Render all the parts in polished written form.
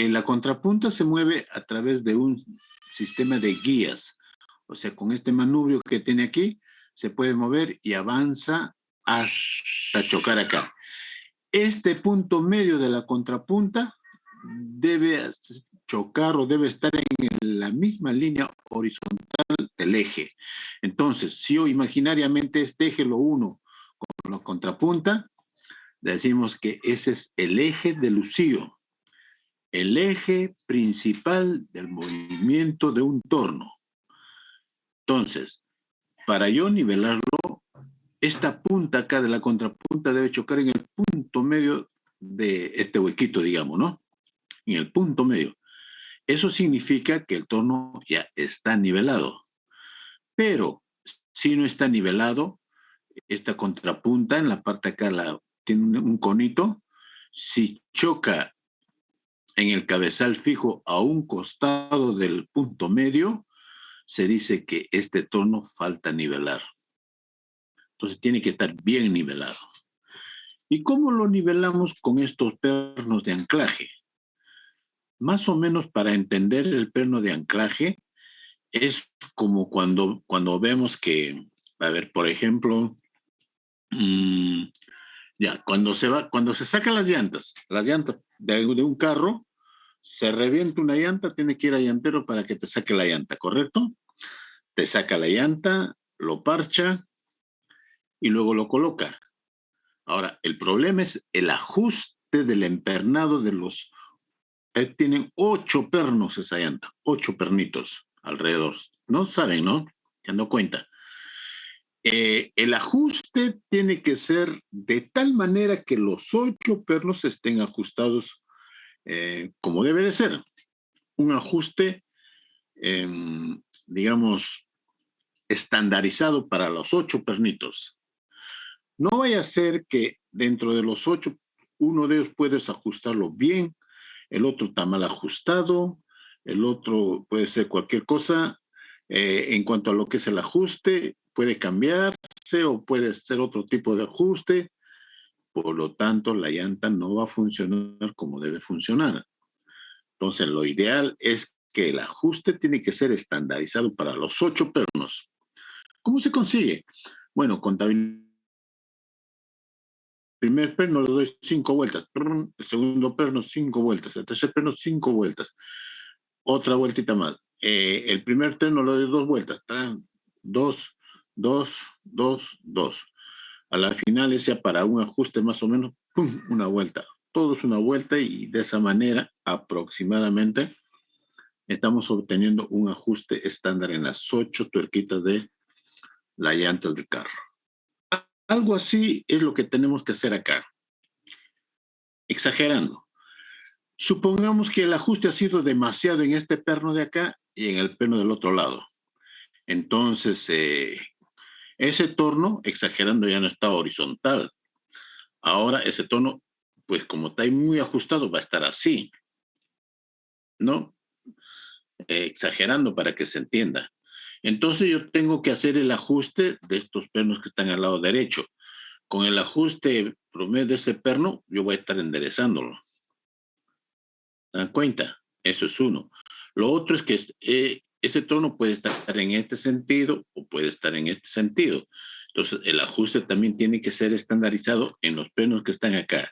la contrapunta se mueve a través de un sistema de guías. O sea, con este manubrio que tiene aquí, se puede mover y avanza hasta chocar acá. Este punto medio de la contrapunta debe chocar o debe estar en la misma línea horizontal del eje. Entonces, si yo imaginariamente este eje lo uno con la contrapunta, decimos que ese es el eje de Lucio, el eje principal del movimiento de un torno. Entonces, para yo nivelarlo, esta punta acá de la contrapunta debe chocar en el punto medio de este huequito, digamos, ¿no? En el punto medio. Eso significa que el torno ya está nivelado. Pero si no está nivelado, esta contrapunta en la parte acá tiene un conito. Si choca en el cabezal fijo a un costado del punto medio, se dice que este torno falta nivelar. Entonces tiene que estar bien nivelado. ¿Y cómo lo nivelamos con estos pernos de anclaje? Más o menos para entender el perno de anclaje es como cuando vemos que, a ver, por ejemplo, ya, cuando se sacan las llantas de un carro, se revienta una llanta, tiene que ir al llantero para que te saque la llanta, ¿correcto? Te saca la llanta, lo parcha y luego lo coloca. Ahora, el problema es el ajuste del empernado de los... tienen 8 pernos esa llanta, 8 pernitos alrededor. No saben, ¿no? Se han dado cuenta. El ajuste tiene que ser de tal manera que los 8 pernos estén ajustados como debe de ser. Un ajuste, digamos, estandarizado para los 8 pernitos. No vaya a ser que dentro de los 8, uno de ellos puedes ajustarlo bien, el otro está mal ajustado, el otro puede ser cualquier cosa. En cuanto a lo que es el ajuste, puede cambiarse o puede ser otro tipo de ajuste. Por lo tanto, la llanta no va a funcionar como debe funcionar. Entonces, lo ideal es que el ajuste tiene que ser estandarizado para los 8 pernos. ¿Cómo se consigue? Bueno, contabilizar. El primer perno le doy 5 vueltas, el segundo perno 5 vueltas, el tercer perno 5 vueltas, otra vueltita más. El primer perno le doy 2 vueltas, 2, 2, 2, 2. A la final, sea para un ajuste más o menos, ¡pum!, una vuelta. Todo es una vuelta y de esa manera aproximadamente estamos obteniendo un ajuste estándar en las 8 tuerquitas de la llanta del carro. Algo así es lo que tenemos que hacer acá. Exagerando. Supongamos que el ajuste ha sido demasiado en este perno de acá y en el perno del otro lado. Entonces, ese torno, exagerando, ya no está horizontal. Ahora ese torno, pues como está ahí muy ajustado, va a estar así, ¿no? Exagerando para que se entienda. Entonces yo tengo que hacer el ajuste de estos pernos que están al lado derecho. Con el ajuste promedio de ese perno, yo voy a estar enderezándolo. ¿Se dan cuenta? Eso es uno. Lo otro es que ese tono puede estar en este sentido o puede estar en este sentido. Entonces, el ajuste también tiene que ser estandarizado en los pernos que están acá,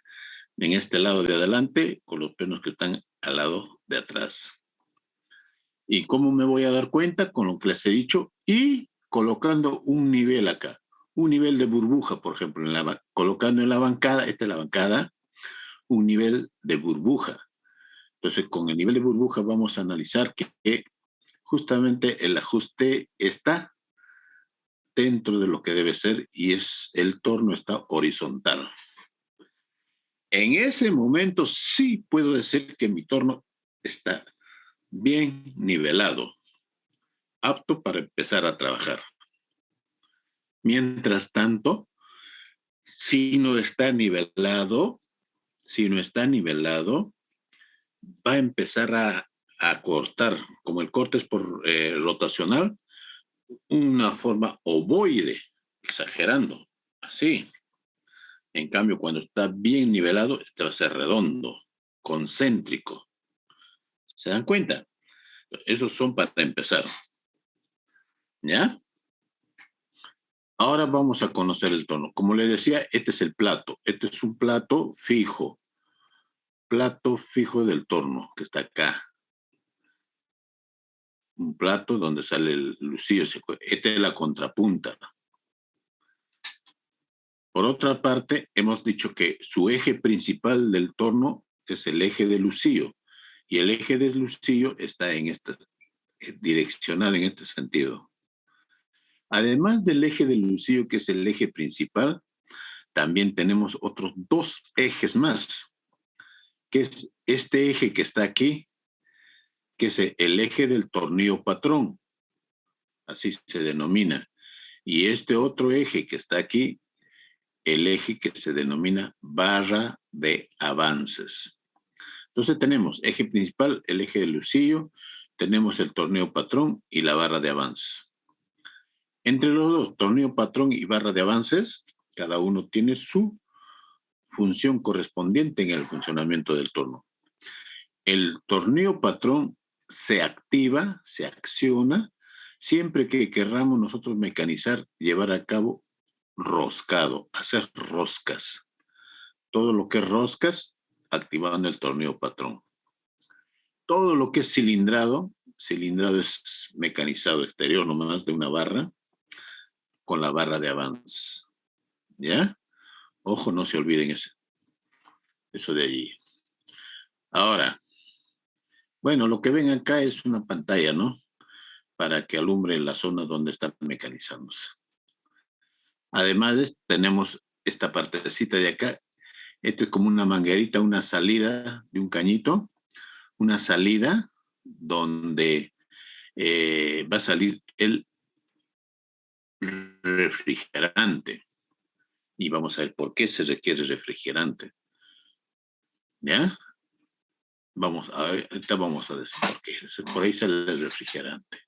en este lado de adelante, con los pernos que están al lado de atrás. ¿Y cómo me voy a dar cuenta? Con lo que les he dicho y colocando un nivel acá, un nivel de burbuja, por ejemplo, colocando en la bancada, esta es la bancada, un nivel de burbuja. Entonces, con el nivel de burbuja vamos a analizar que justamente el ajuste está dentro de lo que debe ser y el torno está horizontal. En ese momento sí puedo decir que mi torno está bien nivelado, apto para empezar a trabajar. Mientras tanto, si no está nivelado, va a empezar a cortar, como el corte es por rotacional, una forma ovoide, exagerando, así. En cambio, cuando está bien nivelado, este va a ser redondo. concéntrico. ¿Se dan cuenta? Esos son para empezar. ¿Ya? Ahora vamos a conocer el tono. Como les decía, este es el plato. Este es un plato fijo. Plato fijo del torno, que está acá. Un plato donde sale el lucillo. Esta es la contrapunta. Por otra parte, hemos dicho que su eje principal del torno es el eje de lucillo. Y el eje del lucillo está direccionado en este sentido. Además del eje del lucillo, que es el eje principal, también tenemos otros dos ejes más, que es este eje que está aquí, que es el eje del tornillo patrón, así se denomina. Y este otro eje que está aquí, el eje que se denomina barra de avances. Entonces tenemos eje principal, el eje del lucillo, tenemos el tornillo patrón y la barra de avances. Entre los dos, tornillo patrón y barra de avances, cada uno tiene su función correspondiente en el funcionamiento del torno. El tornillo patrón se activa, se acciona, siempre que querramos nosotros mecanizar, llevar a cabo roscado, hacer roscas. Todo lo que es roscas, activando el tornillo patrón. Todo lo que es cilindrado, cilindrado es mecanizado exterior nomás de una barra, con la barra de avance. ¿Ya? Ojo, no se olviden eso de allí. Ahora, bueno, lo que ven acá es una pantalla, ¿no? Para que alumbre la zona donde están mecanizándose. Además, tenemos esta partecita de acá. Esto es como una manguerita, una salida de un cañito, una salida donde va a salir el refrigerante. Y vamos a ver por qué se requiere refrigerante. ¿Ya? Vamos a ver, ahorita vamos a decir por qué. Por ahí sale el refrigerante.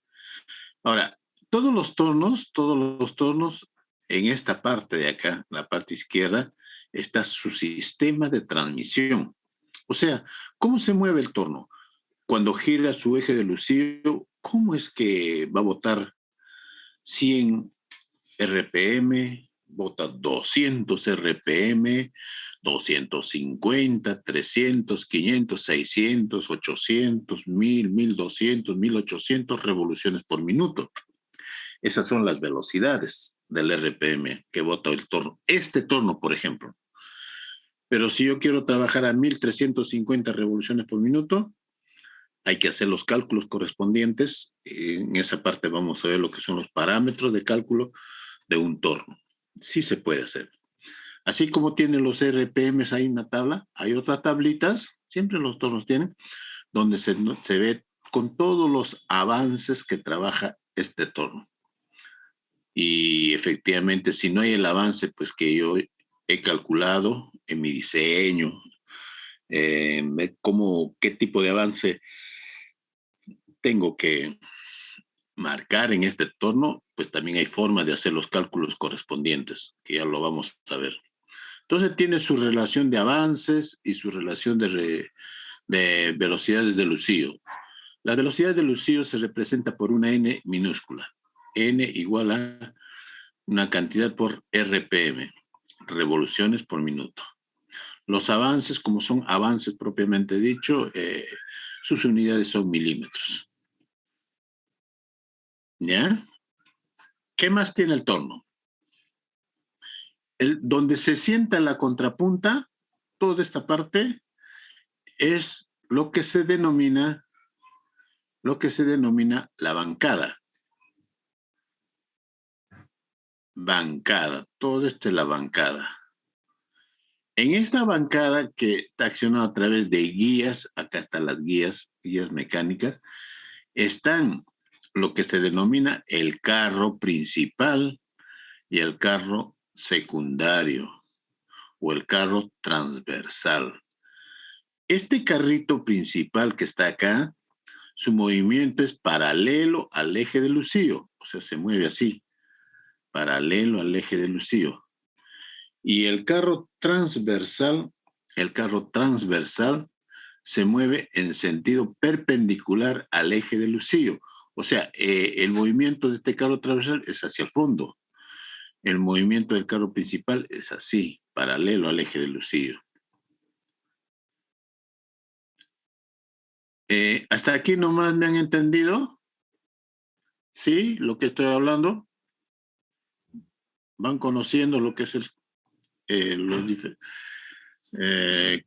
Ahora, todos los tornos, en esta parte de acá, la parte izquierda, está su sistema de transmisión. O sea, ¿cómo se mueve el torno? Cuando gira su eje de lucillo, ¿cómo es que va a botar 100 RPM, bota 200 RPM, 250, 300, 500, 600, 800, 1000, 1200, 1800 revoluciones por minuto? Esas son las velocidades del RPM que bota el torno. Este torno, por ejemplo. Pero si yo quiero trabajar a 1350 revoluciones por minuto, hay que hacer los cálculos correspondientes. En esa parte vamos a ver lo que son los parámetros de cálculo de un torno. Sí se puede hacer. Así como tienen los RPMs ahí en una tabla, hay otras tablitas, siempre los tornos tienen, donde se ve con todos los avances que trabaja este torno. Y efectivamente, si no hay el avance, pues que yo he calculado en mi diseño, qué tipo de avance tengo que marcar en este torno, pues también hay forma de hacer los cálculos correspondientes, que ya lo vamos a ver. Entonces tiene su relación de avances y su relación de velocidades de lucillo. La velocidad de lucillo se representa por una n minúscula. N igual a una cantidad por RPM, revoluciones por minuto. Los avances, como son avances propiamente dicho, sus unidades son milímetros. ¿Ya? ¿Qué más tiene el torno? Donde se sienta la contrapunta, toda esta parte es lo que se denomina la bancada. Bancada, todo esto es la bancada. En esta bancada que está accionada a través de guías, acá están las guías mecánicas, están lo que se denomina el carro principal y el carro secundario o el carro transversal. Este carrito principal que está acá, su movimiento es paralelo al eje de lucillo, o sea, se mueve así, paralelo al eje de lucillo. Y el carro transversal se mueve en sentido perpendicular al eje de Lucillo. O sea, el movimiento de este carro transversal es hacia el fondo. El movimiento del carro principal es así, paralelo al eje de Lucillo. ¿Hasta aquí nomás me han entendido? ¿Sí? Lo que estoy hablando. ¿Van conociendo lo que es los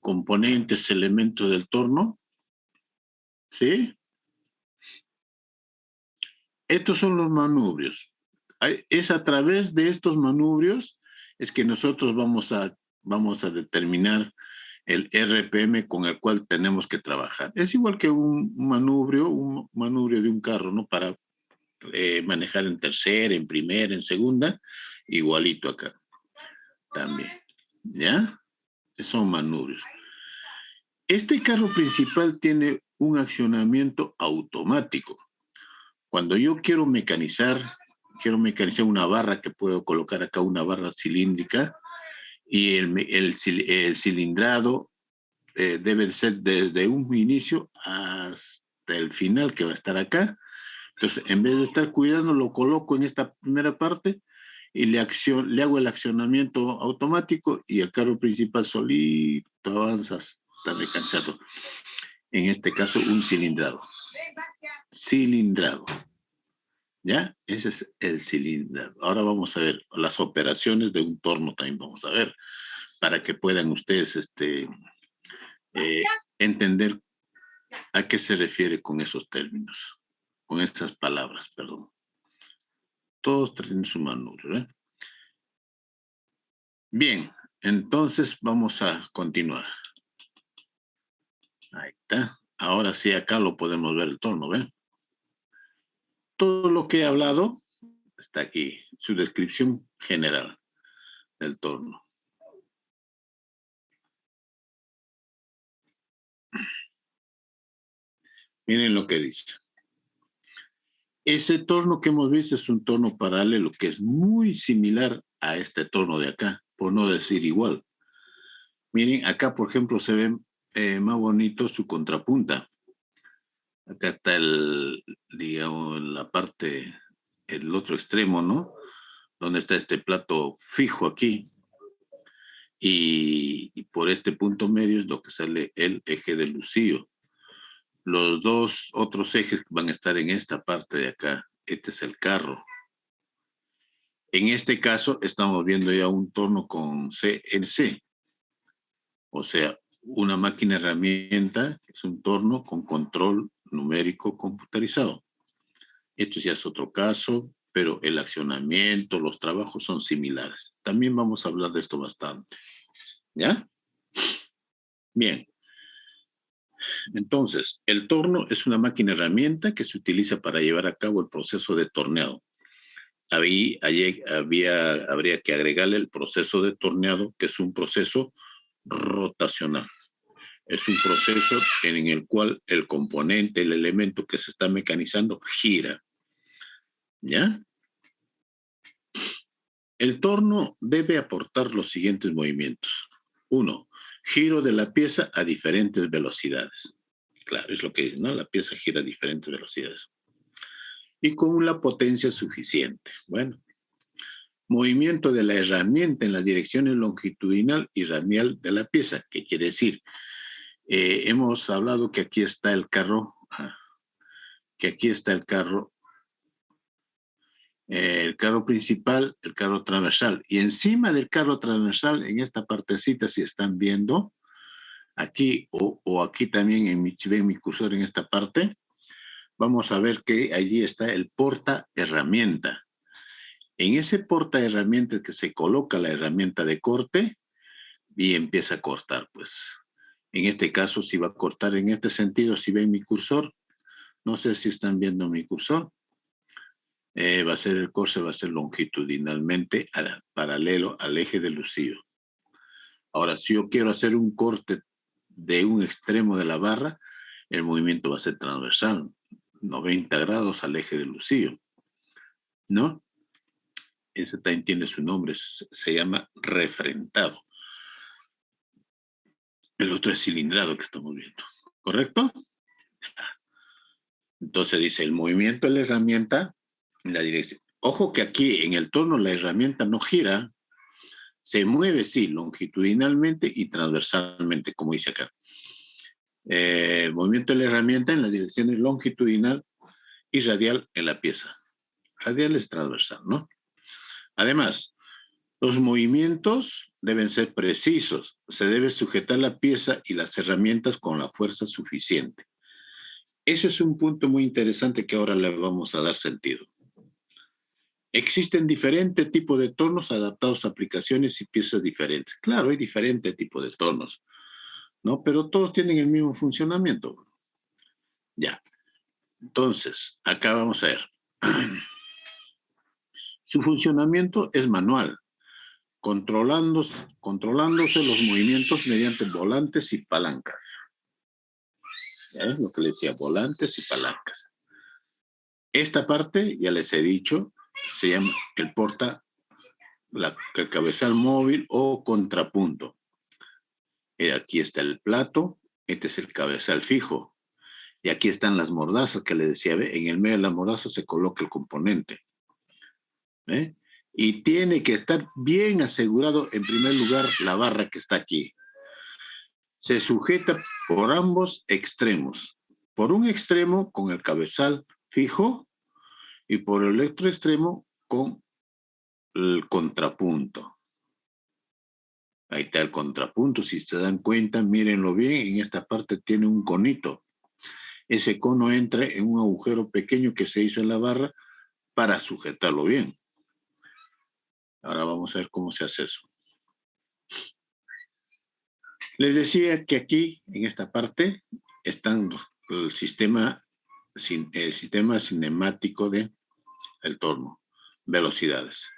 componentes, elementos del torno? ¿Sí? Estos son los manubrios. Es a través de estos manubrios es que nosotros vamos a determinar el RPM con el cual tenemos que trabajar. Es igual que un manubrio de un carro, ¿no? Para manejar en tercera, en primera, en segunda, igualito acá también, ¿ya? Son manubrios. Este carro principal tiene un accionamiento automático. Cuando yo quiero mecanizar una barra que puedo colocar acá, una barra cilíndrica, y el cilindrado debe ser desde un inicio hasta el final que va a estar acá. Entonces, en vez de estar cuidando, lo coloco en esta primera parte y le hago el accionamiento automático y el carro principal solito avanza hasta mecanizarlo. En este caso, un cilindrado. Cilindrado. ¿Ya? Ese es el cilindrado. Ahora vamos a ver las operaciones de un torno también vamos a ver, para que puedan ustedes entender a qué se refiere con esos términos, con estas palabras, perdón. Todos tienen su manubrio, ¿eh? Bien, entonces vamos a continuar. Ahí está. Ahora sí, acá lo podemos ver el torno, ¿ven? Todo lo que he hablado está aquí, su descripción general del torno. Miren lo que dice. Ese torno que hemos visto es un torno paralelo que es muy similar a este torno de acá, por no decir igual. Miren, acá, por ejemplo, se ve más bonito su contrapunta. Acá está digamos, la parte, el otro extremo, ¿no? Donde está este plato fijo aquí. Y por este punto medio es lo que sale el eje de Lucillo. Los dos otros ejes van a estar en esta parte de acá. Este es el carro. En este caso estamos viendo ya un torno con CNC. O sea, una máquina herramienta es un torno con control numérico computarizado. Esto ya es otro caso, pero el accionamiento, los trabajos son similares. También vamos a hablar de esto bastante. ¿Ya? Bien. Entonces, el torno es una máquina herramienta que se utiliza para llevar a cabo el proceso de torneado. Habría que agregarle el proceso de torneado, que es un proceso rotacional. Es un proceso en el cual el componente, el elemento que se está mecanizando, gira. ¿Ya? El torno debe aportar los siguientes movimientos. 1. Giro de la pieza a diferentes velocidades. Claro, es lo que dice, ¿no? La pieza gira a diferentes velocidades. Y con la potencia suficiente. Bueno. Movimiento de la herramienta en las direcciones longitudinal y radial de la pieza. ¿Qué quiere decir? Hemos hablado que aquí está el carro, el carro principal, el carro transversal. Y encima del carro transversal, en esta partecita, si están viendo, aquí o aquí también, si ven mi cursor en esta parte, vamos a ver que allí está el porta herramienta. En ese porta herramientas que se coloca la herramienta de corte y empieza a cortar, pues. En este caso, si va a cortar en este sentido, si ven mi cursor, no sé si están viendo mi cursor, va a ser el corte, va a ser longitudinalmente paralelo al eje de Lucillo. Ahora, si yo quiero hacer un corte de un extremo de la barra, el movimiento va a ser transversal, 90 grados al eje de Lucillo, ¿no? Ese también tiene su nombre, se llama refrentado. El otro es cilindrado que estamos viendo. ¿correcto? Entonces dice, el movimiento de la herramienta en la dirección. Ojo que aquí en el torno la herramienta no gira, se mueve, sí, longitudinalmente y transversalmente, como dice acá. El movimiento de la herramienta en las direcciones longitudinal y radial en la pieza. Radial es transversal, ¿no? Además, los movimientos deben ser precisos. Se debe sujetar la pieza y las herramientas con la fuerza suficiente. Eso es un punto muy interesante que ahora le vamos a dar sentido. Existen diferentes tipos de tornos adaptados a aplicaciones y piezas diferentes. Claro, hay diferentes tipos de tornos, ¿no? Pero todos tienen el mismo funcionamiento. Ya. Entonces, acá vamos a ver. Su funcionamiento es manual, controlándose los movimientos mediante volantes y palancas. Ya es lo que les decía, volantes y palancas. Esta parte, ya les he dicho, se llama el el cabezal móvil o contrapunto. Aquí está el plato, este es el cabezal fijo. Y aquí están las mordazas que les decía, ¿ve? En el medio de la mordaza se coloca el componente. ¿Ve? Y tiene que estar bien asegurado, en primer lugar, la barra que está aquí. Se sujeta por ambos extremos. Por un extremo con el cabezal fijo y por el otro extremo con el contrapunto. Ahí está el contrapunto. Si se dan cuenta, mírenlo bien, en esta parte tiene un conito. Ese cono entra en un agujero pequeño que se hizo en la barra para sujetarlo bien. Ahora vamos a ver cómo se hace eso. Les decía que aquí, en esta parte, están el sistema cinemático del torno, velocidades.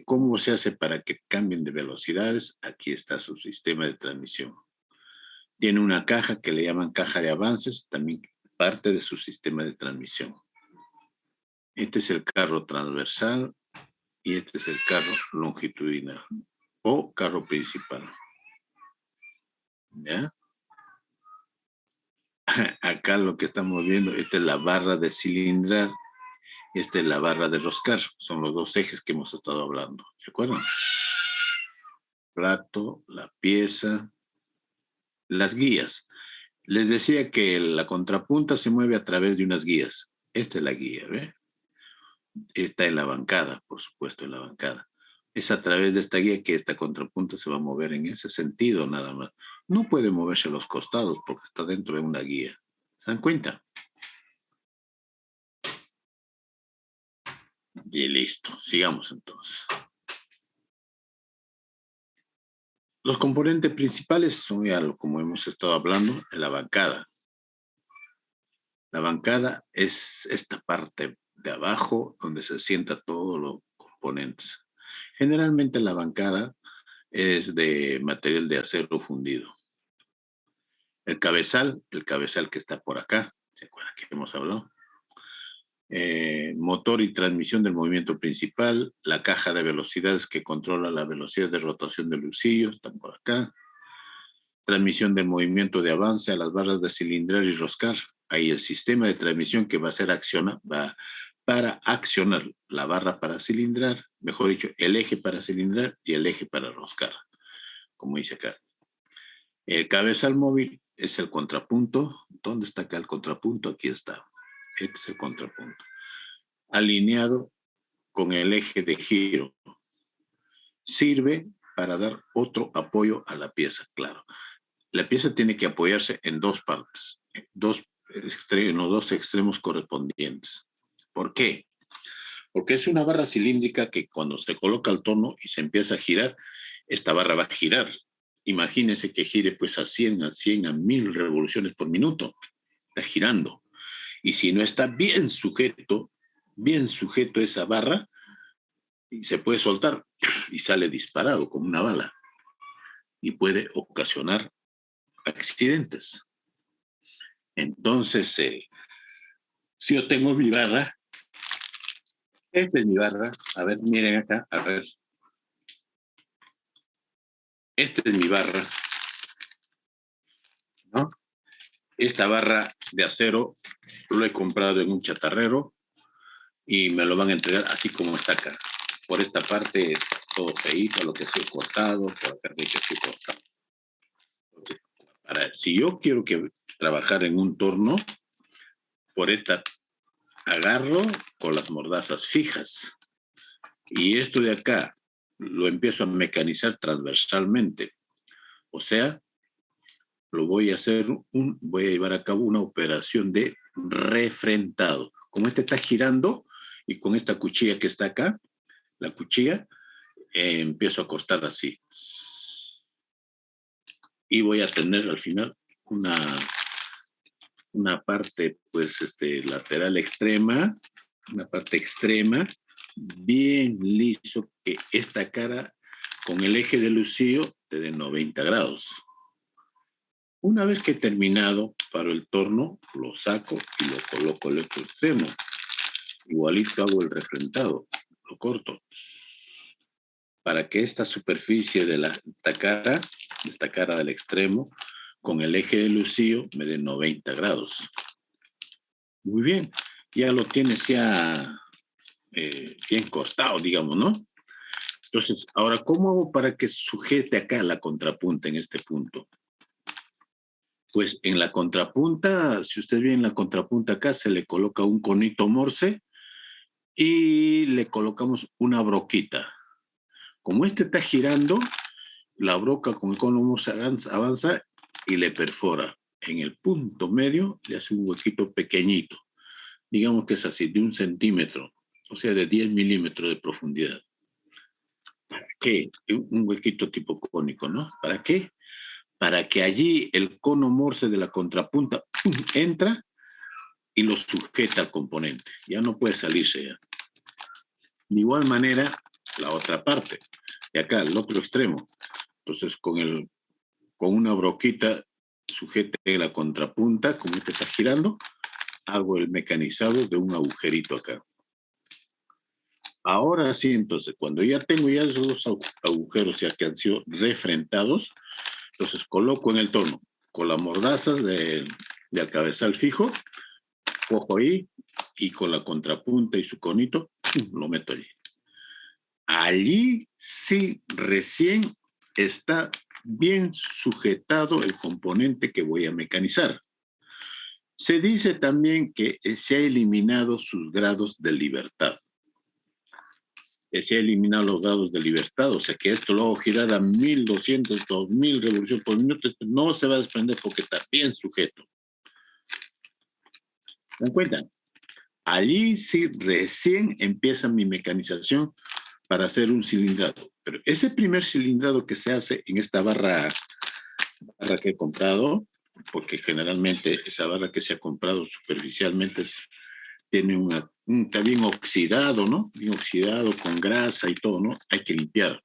¿Cómo se hace para que cambien de velocidades? Aquí está su sistema de transmisión. Tiene una caja que le llaman caja de avances, también parte de su sistema de transmisión. Este es el carro transversal y este es el carro longitudinal o carro principal. ¿Ya? Acá lo que estamos viendo, esta es la barra de cilindrar, esta es la barra de roscar. Son los dos ejes que hemos estado hablando. ¿Se acuerdan? Plato, la pieza, las guías. Les decía que la contrapunta se mueve a través de unas guías. Esta es la guía, ¿ve? Está en la bancada, por supuesto, en la bancada. Es a través de esta guía que esta contrapunta se va a mover en ese sentido nada más. No puede moverse a los costados porque está dentro de una guía. ¿Se dan cuenta? Y listo, sigamos entonces. Los componentes principales son ya, como hemos estado hablando, en la bancada. La bancada es esta parte de abajo donde se sientan todos los componentes. Generalmente la bancada es de material de acero fundido. El cabezal que está por acá, ¿se acuerdan que hemos hablado? Motor y transmisión del movimiento principal, la caja de velocidades que controla la velocidad de rotación del lucillo, están por acá. Transmisión del movimiento de avance a las barras de cilindrar y roscar. Ahí el sistema de transmisión que va a ser va para accionar la barra para cilindrar, mejor dicho, el eje para cilindrar y el eje para roscar, como dice acá. El cabezal móvil es el contrapunto. ¿Dónde está acá el contrapunto? Aquí está. Este es el contrapunto. Alineado con el eje de giro. Sirve para dar otro apoyo a la pieza, claro. La pieza tiene que apoyarse en dos partes, en los dos extremos correspondientes. ¿Por qué? Porque es una barra cilíndrica que cuando se coloca al torno y se empieza a girar, esta barra va a girar. Imagínense que gire pues a 100, a 1000 revoluciones por minuto. Está girando. Y si no está bien sujeto esa barra, se puede soltar y sale disparado como una bala. Y puede ocasionar accidentes. Entonces, si yo tengo mi barra, esta es mi barra, a ver, miren acá, a ver. Esta es mi barra, ¿no? esta barra de acero lo he comprado en un chatarrero y me lo van a entregar así como está acá. Por esta parte es todo feíto, lo que se ha cortado, por acá de que se ha cortado. Si yo quiero trabajar en un torno, por esta agarro con las mordazas fijas. Y esto de acá lo empiezo a mecanizar transversalmente. O sea, voy a llevar a cabo una operación de refrentado. Como este está girando y con esta cuchilla que está acá, la cuchilla, empiezo a cortar así. Y voy a tener al final una parte, pues, lateral extrema, una parte extrema, bien liso, que esta cara con el eje de lucío te dé 90 grados. Una vez que he terminado, paro el torno, lo saco y lo coloco al otro extremo. Igualito hago el refrentado, lo corto. Para que esta superficie de esta cara del extremo, con el eje de lucío, me dé 90 grados. Muy bien, ya lo tienes bien cortado, digamos, ¿no? Entonces, ahora, ¿cómo hago para que sujete acá la contrapunta en este punto? Pues en la contrapunta, si usted ve en la contrapunta acá, se le coloca un conito morse y le colocamos una broquita. Como este está girando, la broca con el cono morse avanza y le perfora. En el punto medio le hace un huequito pequeñito. Digamos que es así, de 1 centímetro, o sea, de 10 milímetros de profundidad. ¿Para qué? Un huequito tipo cónico, ¿no? ¿Para qué? Para que allí el cono morse de la contrapunta entra y lo sujeta al componente. Ya no puede salirse ya. De igual manera, la otra parte. De acá, el otro extremo. Entonces, con una broquita sujete la contrapunta, como este está girando, hago el mecanizado de un agujerito acá. Ahora sí, entonces, cuando ya tengo esos dos agujeros ya que han sido refrentados, entonces coloco en el torno con la mordaza del cabezal fijo, cojo ahí y con la contrapunta y su conito, lo meto allí. Allí sí recién está bien sujetado el componente que voy a mecanizar. Se dice también que se ha eliminado sus grados de libertad. Se ha eliminado los grados de libertad, o sea que esto lo hago girar a 1200, 2000 revoluciones por minuto, no se va a desprender porque está bien sujeto. ¿Se dan cuenta? Allí sí recién empieza mi mecanización para hacer un cilindrado. Pero ese primer cilindrado que se hace en esta barra que he comprado, porque generalmente esa barra que se ha comprado superficialmente tiene está bien oxidado, ¿no? Bien oxidado, con grasa y todo, ¿no? Hay que limpiar.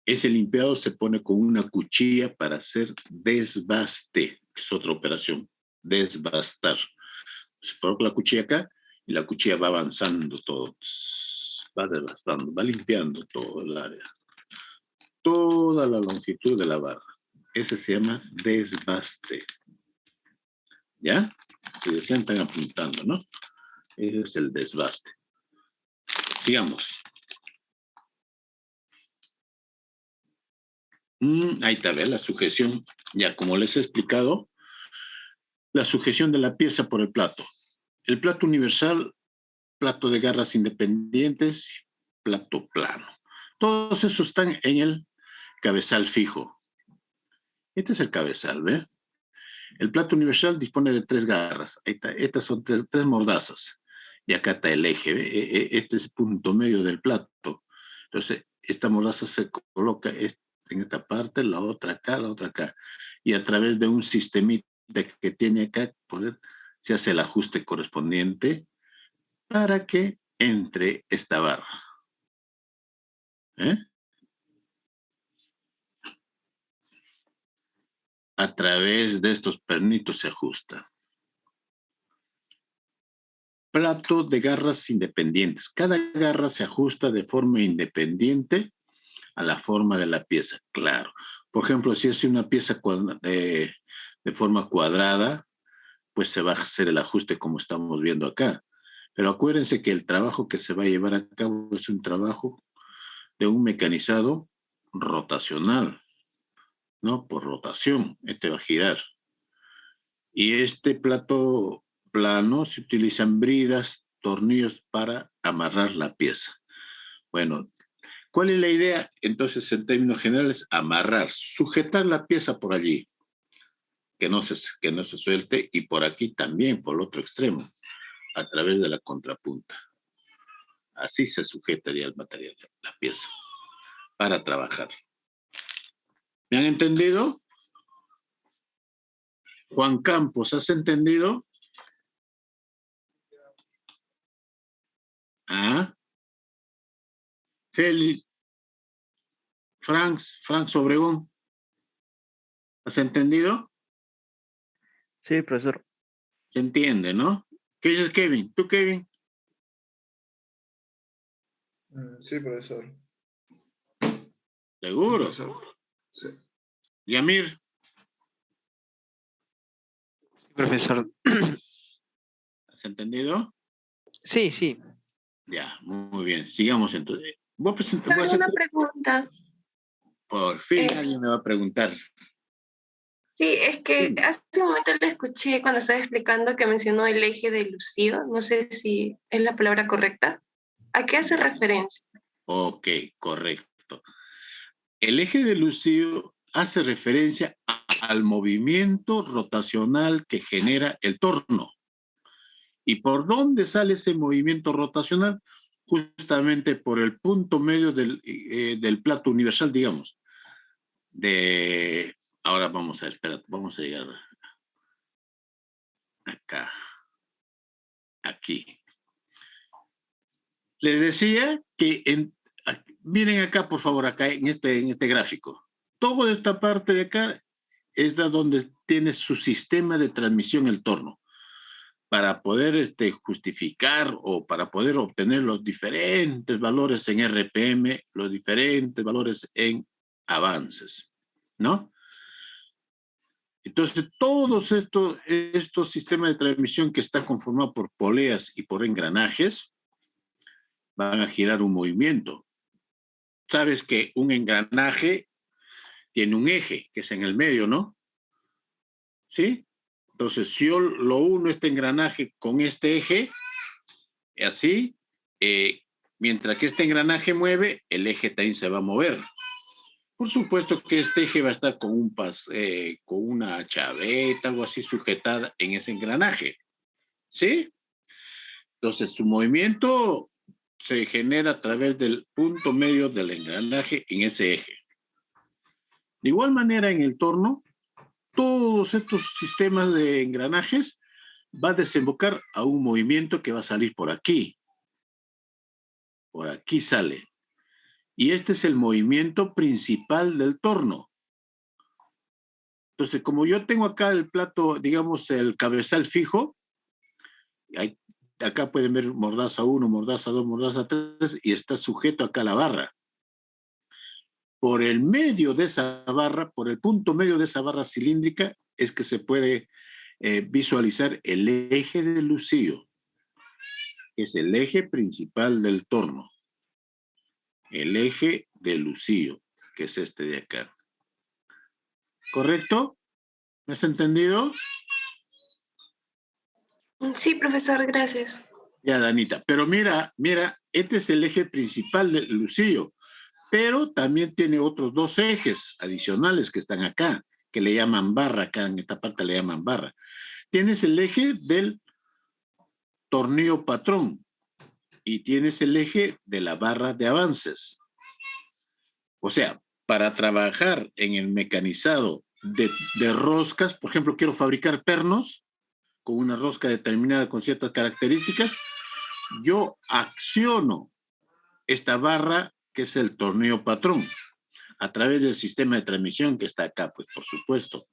Ese limpiado se pone con una cuchilla para hacer desbaste, que es otra operación, desbastar. Se coloca la cuchilla acá y la cuchilla va avanzando todo, va desbastando, va limpiando todo el área, toda la longitud de la barra. Ese se llama desbaste. ¿Ya? Si desean, están apuntando, ¿no? Ese es el desbaste. Sigamos. Ahí está, ¿ve? La sujeción. Ya, como les he explicado, la sujeción de la pieza por el plato. El plato universal, plato de garras independientes, plato plano. Todos esos están en el cabezal fijo. Este es el cabezal, ¿ve? El plato universal dispone de 3 garras. Ahí está. Estas son tres mordazas. Y acá está el eje, ¿ve? Este es el punto medio del plato. Entonces, esta mordaza se coloca en esta parte, la otra acá. Y a través de un sistemita que tiene acá, se hace el ajuste correspondiente para que entre esta barra. ¿Eh? A través de estos pernitos se ajusta. Plato de garras independientes. Cada garra se ajusta de forma independiente a la forma de la pieza, claro. Por ejemplo, si es una pieza de forma cuadrada, pues se va a hacer el ajuste como estamos viendo acá. Pero acuérdense que el trabajo que se va a llevar a cabo es un trabajo de un mecanizado rotacional, ¿no? Por rotación, este va a girar. Y este plato plano se utilizan bridas, tornillos para amarrar la pieza. Bueno, ¿cuál es la idea? Entonces, en términos generales, amarrar, sujetar la pieza por allí, que no se suelte, y por aquí también, por el otro extremo, a través de la contrapunta. Así se sujetaría el material, la pieza, para trabajar. ¿Me han entendido? Juan Campos, ¿has entendido? Ah, Félix, Franz Obregón, ¿has entendido? Sí, profesor. Se entiende, ¿no? ¿Qué dices, Kevin? ¿Tú, Kevin? Sí, profesor. ¿Seguro? Profesor. Sí. Yamir, Profesor. ¿has entendido? Sí, sí. Ya, muy bien. Sigamos entonces. Voy a Solo una pregunta. Por fin alguien me va a preguntar. Sí, es que Sí. hace un momento le escuché cuando estaba explicando que mencionó el eje de Lucio. No sé si es la palabra correcta. ¿A qué hace referencia? Ok, correcto. El eje de Lucio hace referencia al movimiento rotacional que genera el torno. ¿Y por dónde sale ese movimiento rotacional? Justamente por el punto medio del plato universal, digamos. Ahora vamos a esperar, vamos a llegar acá, aquí. Les decía que, miren acá, por favor, acá en este gráfico. Toda esta parte de acá es donde tiene su sistema de transmisión el torno. Para poder justificar o para poder obtener los diferentes valores en RPM, los diferentes valores en avances, ¿no? Entonces, todos estos sistemas de transmisión que están conformados por poleas y por engranajes van a girar un movimiento. Sabes que un engranaje tiene un eje, que es en el medio, ¿no? ¿Sí? Entonces, si yo lo uno este engranaje con este eje, así, mientras que este engranaje mueve, el eje también se va a mover. Por supuesto que este eje va a estar con una chaveta, algo así sujetada en ese engranaje. ¿Sí? Entonces, su movimiento se genera a través del punto medio del engranaje en ese eje. De igual manera, en el torno, todos estos sistemas de engranajes va a desembocar a un movimiento que va a salir por aquí. Por aquí sale. Y este es el movimiento principal del torno. Entonces, como yo tengo acá el plato, digamos, el cabezal fijo, acá pueden ver mordaza 1, mordaza 2, mordaza 3, y está sujeto acá a la barra. Por el medio de esa barra, por el punto medio de esa barra cilíndrica, es que se puede visualizar el eje de Lucio, que es el eje principal del torno. El eje de Lucio, que es este de acá. ¿Correcto? ¿Me has entendido? Sí, profesor, gracias. Ya, Danita. Pero mira, este es el eje principal del Lucio, pero también tiene otros dos ejes adicionales que están acá, que le llaman barra, acá en esta parte le llaman barra. Tienes el eje del tornillo patrón y tienes el eje de la barra de avances. O sea, para trabajar en el mecanizado de roscas, por ejemplo, quiero fabricar pernos con una rosca determinada con ciertas características, yo acciono esta barra que es el tornillo patrón a través del sistema de transmisión que está acá, pues por supuesto.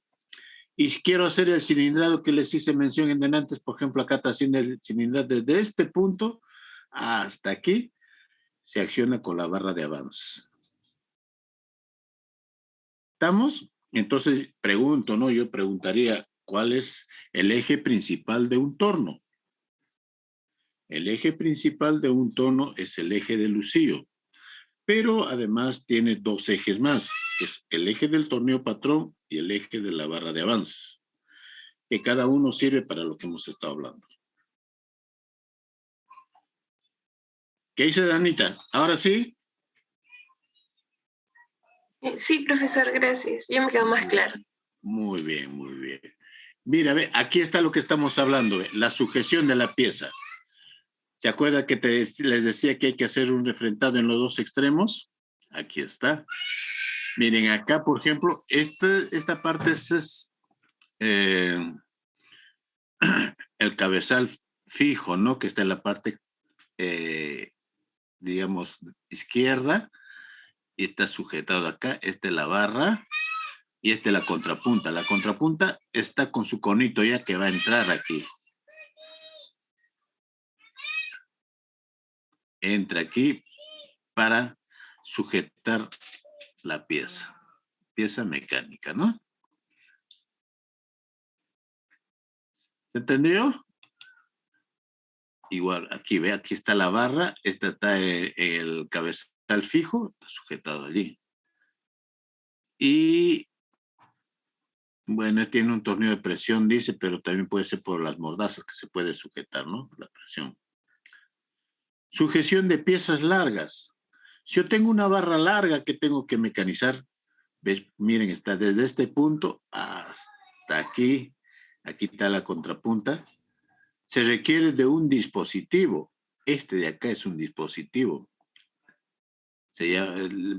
Y si quiero hacer el cilindrado que les hice mención en antes, por ejemplo, acá está haciendo el cilindrado desde este punto hasta aquí, se acciona con la barra de avance. ¿Estamos? Entonces, pregunto, ¿no? Yo preguntaría, ¿cuál es el eje principal de un torno? El eje principal de un torno es el eje de lucío, pero además tiene dos ejes más, es el eje del tornillo patrón y el eje de la barra de avances, que cada uno sirve para lo que hemos estado hablando. ¿Qué dice Danita? ¿Ahora sí? Sí, profesor, gracias. Ya me quedó más claro. Muy bien, muy bien. Mira, ve, aquí está lo que estamos hablando, ve, la sujeción de la pieza. ¿Se acuerda que les decía que hay que hacer un refrentado en los dos extremos? Aquí está. Miren, acá, por ejemplo, esta parte es el cabezal fijo, ¿no? Que está en la parte, digamos, izquierda, y está sujetado acá. Esta es la barra y esta es la contrapunta. La contrapunta está con su conito ya que va a entrar aquí. Entra aquí para sujetar la pieza mecánica, ¿no? ¿Se entendió? Igual, aquí, ve, aquí está la barra, esta está el cabezal fijo, está sujetado allí. Y, bueno, tiene un tornillo de presión, dice, pero también puede ser por las mordazas que se puede sujetar, ¿no? La presión. Sujeción de piezas largas. Si yo tengo una barra larga que tengo que mecanizar, ¿ves? Miren, está desde este punto hasta aquí. Aquí está la contrapunta. Se requiere de un dispositivo. Este de acá es un dispositivo.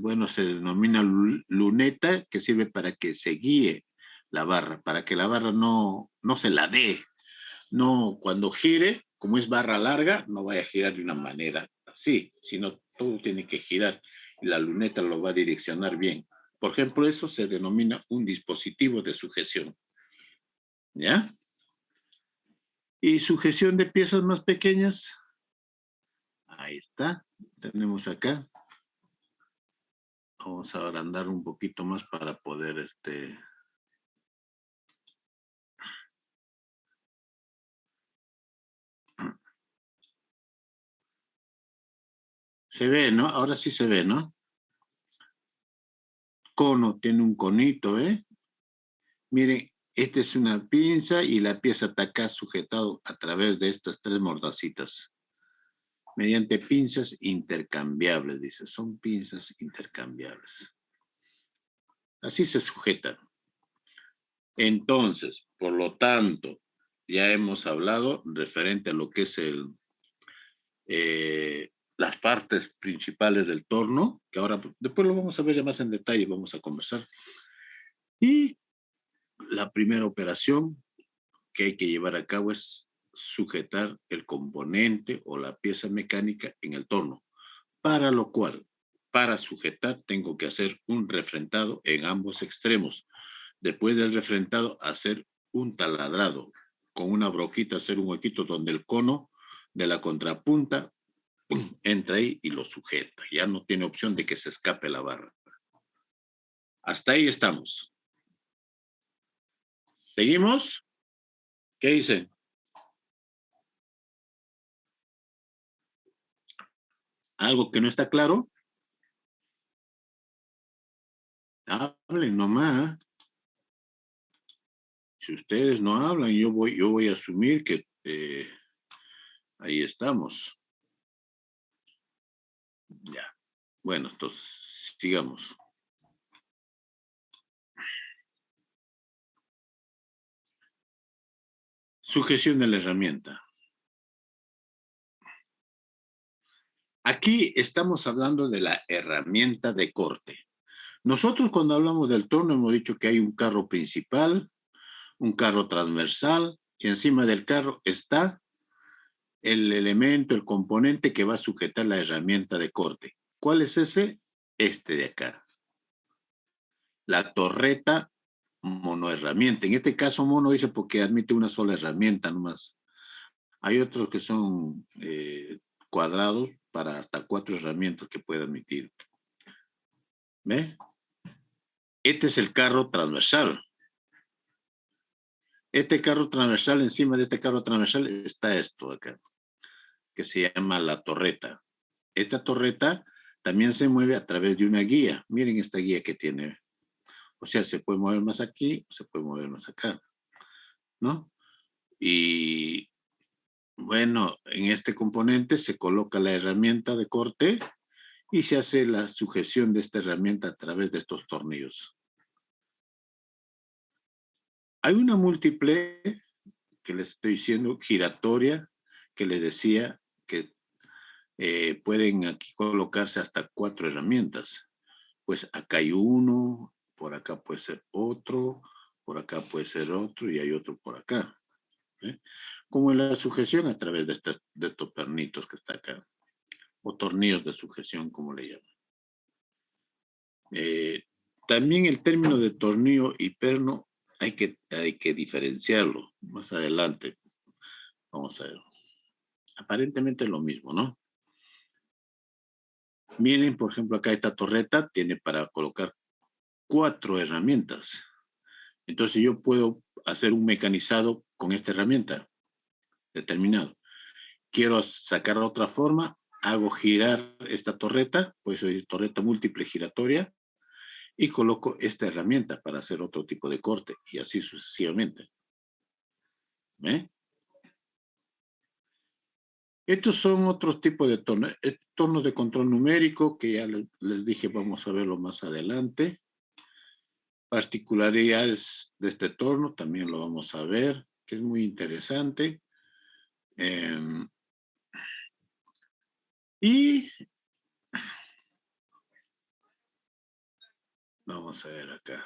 Bueno, se denomina luneta, que sirve para que se guíe la barra, para que la barra no se la dé. No, cuando gire, como es barra larga, no vaya a girar de una manera así, sino todo tiene que girar y la luneta lo va a direccionar bien. Por ejemplo, eso se denomina un dispositivo de sujeción. ¿Ya? Y sujeción de piezas más pequeñas. Ahí está. Tenemos acá. Vamos a agrandar un poquito más para poder Se ve, ¿no? Ahora sí se ve, ¿no? Cono, tiene un conito, ¿eh? Miren, esta es una pinza y la pieza está acá sujetado a través de estas tres mordacitas. Mediante pinzas intercambiables, dice. Son pinzas intercambiables. Así se sujetan. Entonces, por lo tanto, ya hemos hablado referente a lo que es las partes principales del torno, que ahora después lo vamos a ver ya más en detalle, vamos a conversar. Y la primera operación que hay que llevar a cabo es sujetar el componente o la pieza mecánica en el torno, para lo cual, para sujetar, tengo que hacer un refrentado en ambos extremos. Después del refrentado, hacer un taladrado, con una broquita hacer un huequito donde el cono de la contrapunta entra ahí y lo sujeta. Ya no tiene opción de que se escape la barra. Hasta ahí estamos. ¿Seguimos? ¿Qué dicen? ¿Algo que no está claro? Hablen nomás. Si ustedes no hablan, yo voy a asumir que ahí estamos. Ya. Bueno, entonces, sigamos. Sujeción de la herramienta. Aquí estamos hablando de la herramienta de corte. Nosotros cuando hablamos del torno hemos dicho que hay un carro principal, un carro transversal, y encima del carro está el elemento, el componente que va a sujetar la herramienta de corte. ¿Cuál es ese? Este de acá. La torreta monoherramienta. En este caso mono dice porque admite una sola herramienta nomás. Hay otros que son cuadrados para hasta 4 herramientas que puede admitir. ¿Ve? Este es el carro transversal. Este carro transversal, encima de este carro transversal está esto acá, que se llama la torreta. Esta torreta también se mueve a través de una guía. Miren esta guía que tiene. O sea, se puede mover más aquí, se puede mover más acá, ¿no? Y bueno, en este componente se coloca la herramienta de corte y se hace la sujeción de esta herramienta a través de estos tornillos. Hay una múltiple que les estoy diciendo, giratoria, que les decía que pueden aquí colocarse hasta 4 herramientas. Pues acá hay uno, por acá puede ser otro, por acá puede ser otro y hay otro por acá. ¿Eh? Como en la sujeción a través de estos pernitos que está acá, o tornillos de sujeción, como le llaman. También el término de tornillo y perno hay que diferenciarlo. Más adelante vamos a ver. Aparentemente es lo mismo, ¿no? Miren, por ejemplo, acá esta torreta tiene para colocar 4 herramientas. Entonces yo puedo hacer un mecanizado con esta herramienta determinado. Quiero sacar otra forma, hago girar esta torreta, pues es torreta múltiple giratoria, y coloco esta herramienta para hacer otro tipo de corte, y así sucesivamente. ¿Ve? Estos son otros tipos de tornos. Tornos de control numérico, que ya les dije, vamos a verlo más adelante. Particularidades de este torno, también lo vamos a ver, que es muy interesante. Y vamos a ver acá.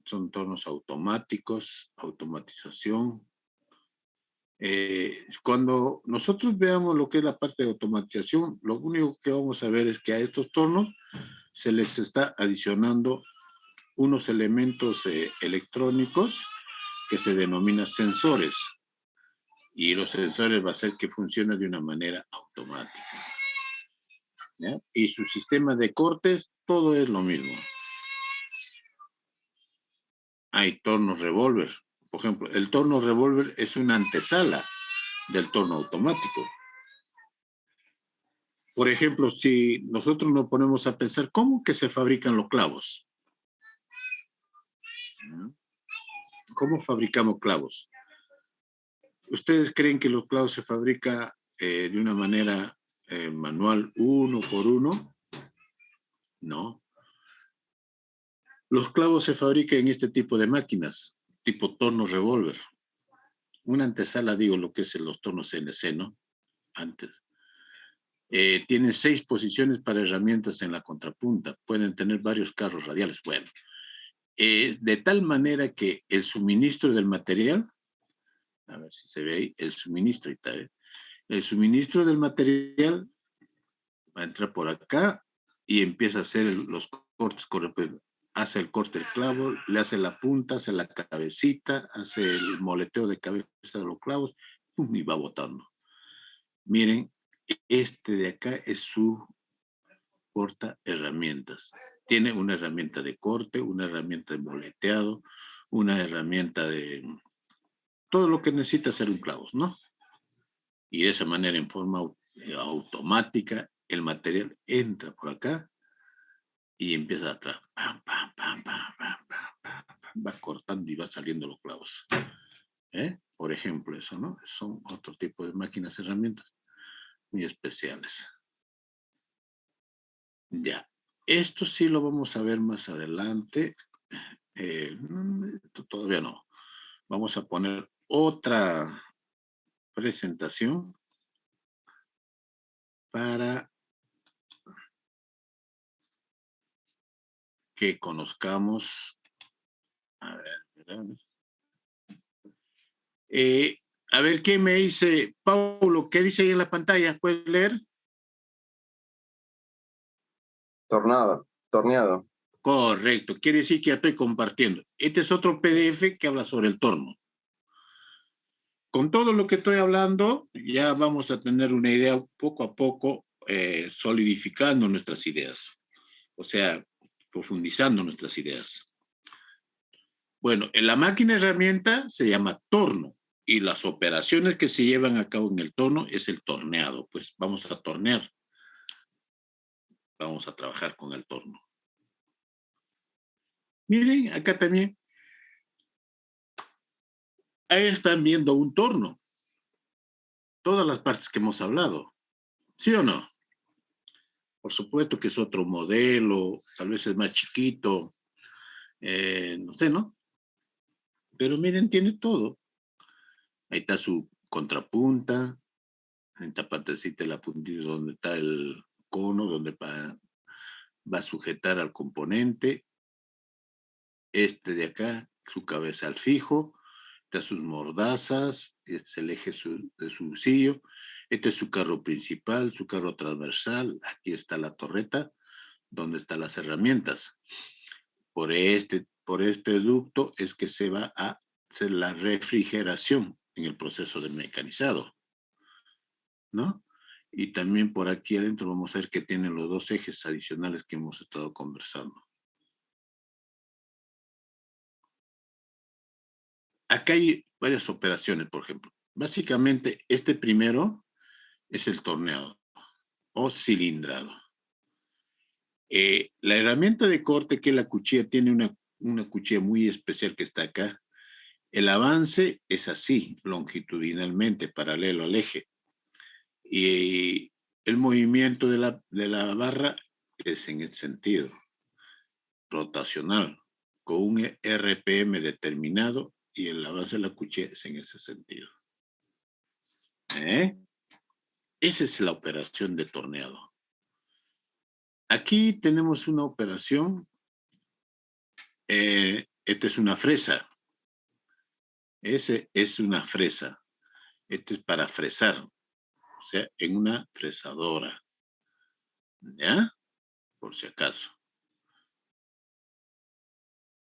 Son tornos automáticos, automatización. Cuando nosotros veamos lo que es la parte de automatización, lo único que vamos a ver es que a estos tornos se les está adicionando unos elementos electrónicos que se denominan sensores. Y los sensores va a hacer que funcione de una manera automática. ¿Ya? Y su sistema de cortes, todo es lo mismo. Hay tornos revólver. Por ejemplo, el torno revólver es una antesala del torno automático. Por ejemplo, si nosotros nos ponemos a pensar, ¿cómo que se fabrican los clavos? ¿Cómo fabricamos clavos? ¿Ustedes creen que los clavos se fabrican de una manera manual, uno por uno? No. Los clavos se fabrican en este tipo de máquinas, tipo torno revólver. Una antesala, digo, lo que es los tornos CNC, ¿no? Antes. Tienen 6 posiciones para herramientas en la contrapunta. Pueden tener varios carros radiales. Bueno, de tal manera que el suministro del material, a ver si se ve ahí, el suministro, el suministro del material va a entrar por acá y empieza a hacer los cortes correspondientes. Hace el corte del clavo, le hace la punta, hace la cabecita, hace el moleteo de cabeza de los clavos, ¡pum! Y va botando. Miren, este de acá es su porta herramientas. Tiene una herramienta de corte, una herramienta de moleteado, una herramienta de todo lo que necesita hacer un clavo, ¿no? Y de esa manera, en forma automática, el material entra por acá y empieza atrás. Pam, pam, pam, pam, pam, pam, pam, pam, va cortando y va saliendo los clavos. Por ejemplo, eso, ¿no? Son otro tipo de máquinas, herramientas muy especiales. Ya. Esto sí lo vamos a ver más adelante. Todavía no. Vamos a poner otra presentación para que conozcamos. A ver, ¿qué me dice Paulo? ¿Qué dice ahí en la pantalla? ¿Puedes leer? Torneado. Correcto, quiere decir que ya estoy compartiendo. Este es otro PDF que habla sobre el torno. Con todo lo que estoy hablando, ya vamos a tener una idea poco a poco solidificando nuestras ideas. O sea, profundizando nuestras ideas. Bueno, en la máquina herramienta se llama torno y las operaciones que se llevan a cabo en el torno es el torneado. Pues vamos a tornear. Vamos a trabajar con el torno. Miren, acá también. Ahí están viendo un torno. Todas las partes que hemos hablado. ¿Sí o no? Por supuesto que es otro modelo, tal vez es más chiquito, no sé, ¿no? Pero miren, tiene todo. Ahí está su contrapunta, en esta partecita de la puntita donde está el cono, donde va a sujetar al componente. Este de acá, su cabeza al fijo, está sus mordazas, este es el eje de su bolsillo. Este es su carro principal, su carro transversal. Aquí está la torreta, donde están las herramientas. Por este ducto es que se va a hacer la refrigeración en el proceso de mecanizado, ¿no? Y también por aquí adentro vamos a ver que tienen los dos ejes adicionales que hemos estado conversando. Acá hay varias operaciones, por ejemplo. Básicamente, este primero es el torneado o cilindrado. La herramienta de corte, que es la cuchilla, tiene una cuchilla muy especial que está acá. El avance es así, longitudinalmente, paralelo al eje. Y el movimiento de la barra es en este sentido, rotacional, con un RPM determinado, y el avance de la cuchilla es en ese sentido. Esa es la operación de torneado. Aquí tenemos una operación, esta es una fresa. Ese es una fresa. Este es para fresar, o sea, en una fresadora. ¿Ya? Por si acaso.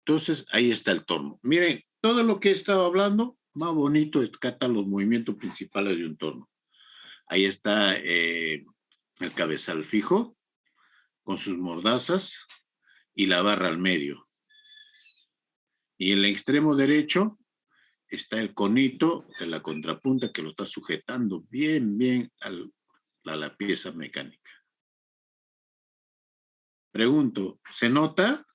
Entonces, ahí está el torno. Miren, todo lo que he estado hablando, más bonito, escata los movimientos principales de un torno. Ahí está el cabezal fijo, con sus mordazas, y la barra al medio. Y en el extremo derecho está el conito de la contrapunta que lo está sujetando bien, bien a la pieza mecánica. Pregunto, ¿se nota?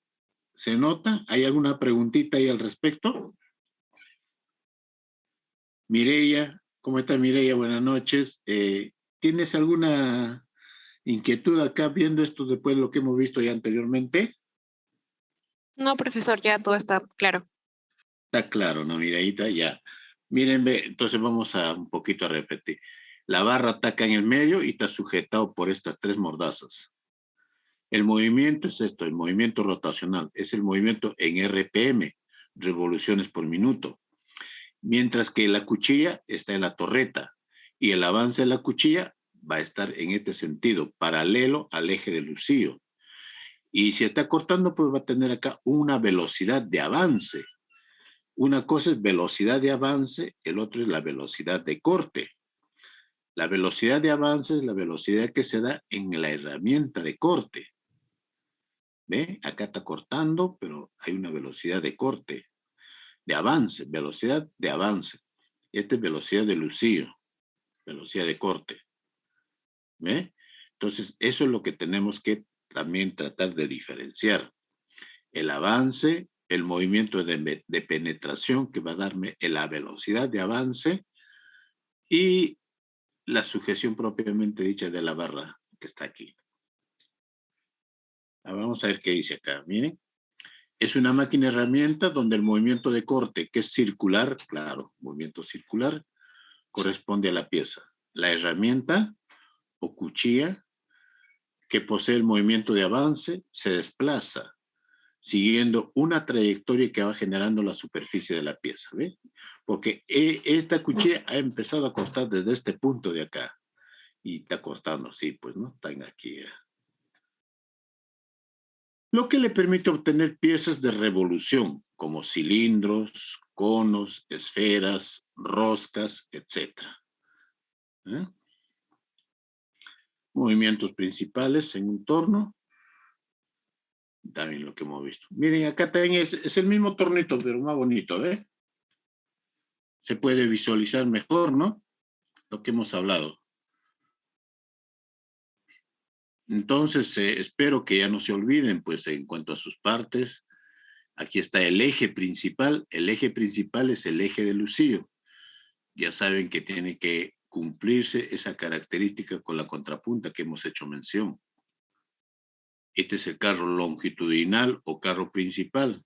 ¿Se nota? ¿Hay alguna preguntita ahí al respecto? Mireya, ¿cómo está Mireya? Buenas noches. ¿Tienes alguna inquietud acá viendo esto después de lo que hemos visto ya anteriormente? No, profesor, ya todo está claro. Está claro, ¿no, Mireyita? Ya. Miren, entonces vamos a un poquito a repetir. La barra ataca en el medio y está sujetado por estas tres mordazas. El movimiento es esto, el movimiento rotacional. Es el movimiento en RPM, revoluciones por minuto. Mientras que la cuchilla está en la torreta y el avance de la cuchilla va a estar en este sentido, paralelo al eje del lucío. Y si está cortando, pues va a tener acá una velocidad de avance. Una cosa es velocidad de avance, el otro es la velocidad de corte. La velocidad de avance es la velocidad que se da en la herramienta de corte. ¿Ve? Acá está cortando, pero hay una velocidad de corte, de avance, velocidad de avance. Esta es velocidad de lucío, velocidad de corte. ¿Ve? Entonces, eso es lo que tenemos que también tratar de diferenciar. El avance, el movimiento de penetración que va a darme la velocidad de avance y la sujeción propiamente dicha de la barra que está aquí. Vamos a ver qué dice acá. Miren. Es una máquina herramienta donde el movimiento de corte, que es circular, claro, movimiento circular, corresponde a la pieza. La herramienta o cuchilla que posee el movimiento de avance se desplaza siguiendo una trayectoria que va generando la superficie de la pieza, ¿ve? Porque esta cuchilla ha empezado a cortar desde este punto de acá y está cortando así, pues, ¿no? Están aquí. Lo que le permite obtener piezas de revolución, como cilindros, conos, esferas, roscas, etc. Movimientos principales en un torno. También lo que hemos visto. Miren, acá también es el mismo tornito, pero más bonito, ¿eh? Se puede visualizar mejor, ¿no? Lo que hemos hablado. Entonces, espero que ya no se olviden, pues, en cuanto a sus partes. Aquí está el eje principal. El eje principal es el eje de Lucío. Ya saben que tiene que cumplirse esa característica con la contrapunta que hemos hecho mención. Este es el carro longitudinal o carro principal.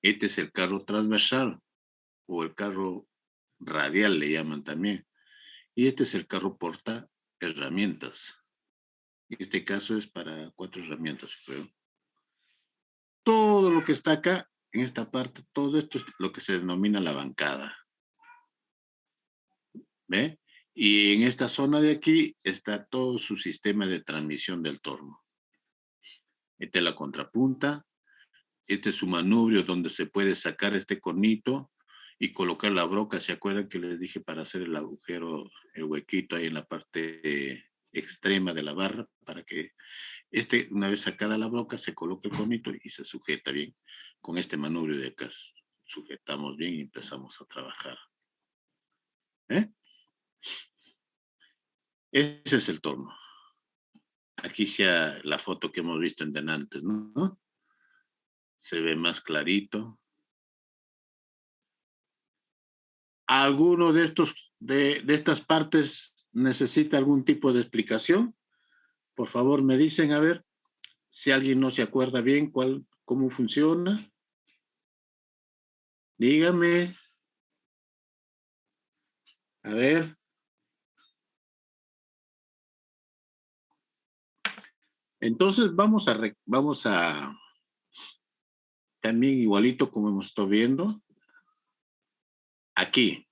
Este es el carro transversal o el carro radial, le llaman también. Y este es el carro porta herramientas. En este caso es para 4 herramientas, creo. Todo lo que está acá, en esta parte, todo esto es lo que se denomina la bancada. ¿Ve? Y en esta zona de aquí está todo su sistema de transmisión del torno. Esta es la contrapunta. Este es su manubrio donde se puede sacar este cornito y colocar la broca. ¿Se acuerdan que les dije para hacer el agujero, el huequito ahí en la parte extrema de la barra? Para que una vez sacada la broca, se coloque el cornito y se sujeta bien. Con este manubrio de acá sujetamos bien y empezamos a trabajar. ¿Eh? Ese es el torno. Aquí sea la foto que hemos visto en delante, ¿no? Se ve más clarito. ¿Alguno de estas partes necesita algún tipo de explicación? Por favor, me dicen, a ver, si alguien no se acuerda bien cómo funciona. Dígame. A ver. Entonces vamos a también igualito como hemos estado viendo. Aquí.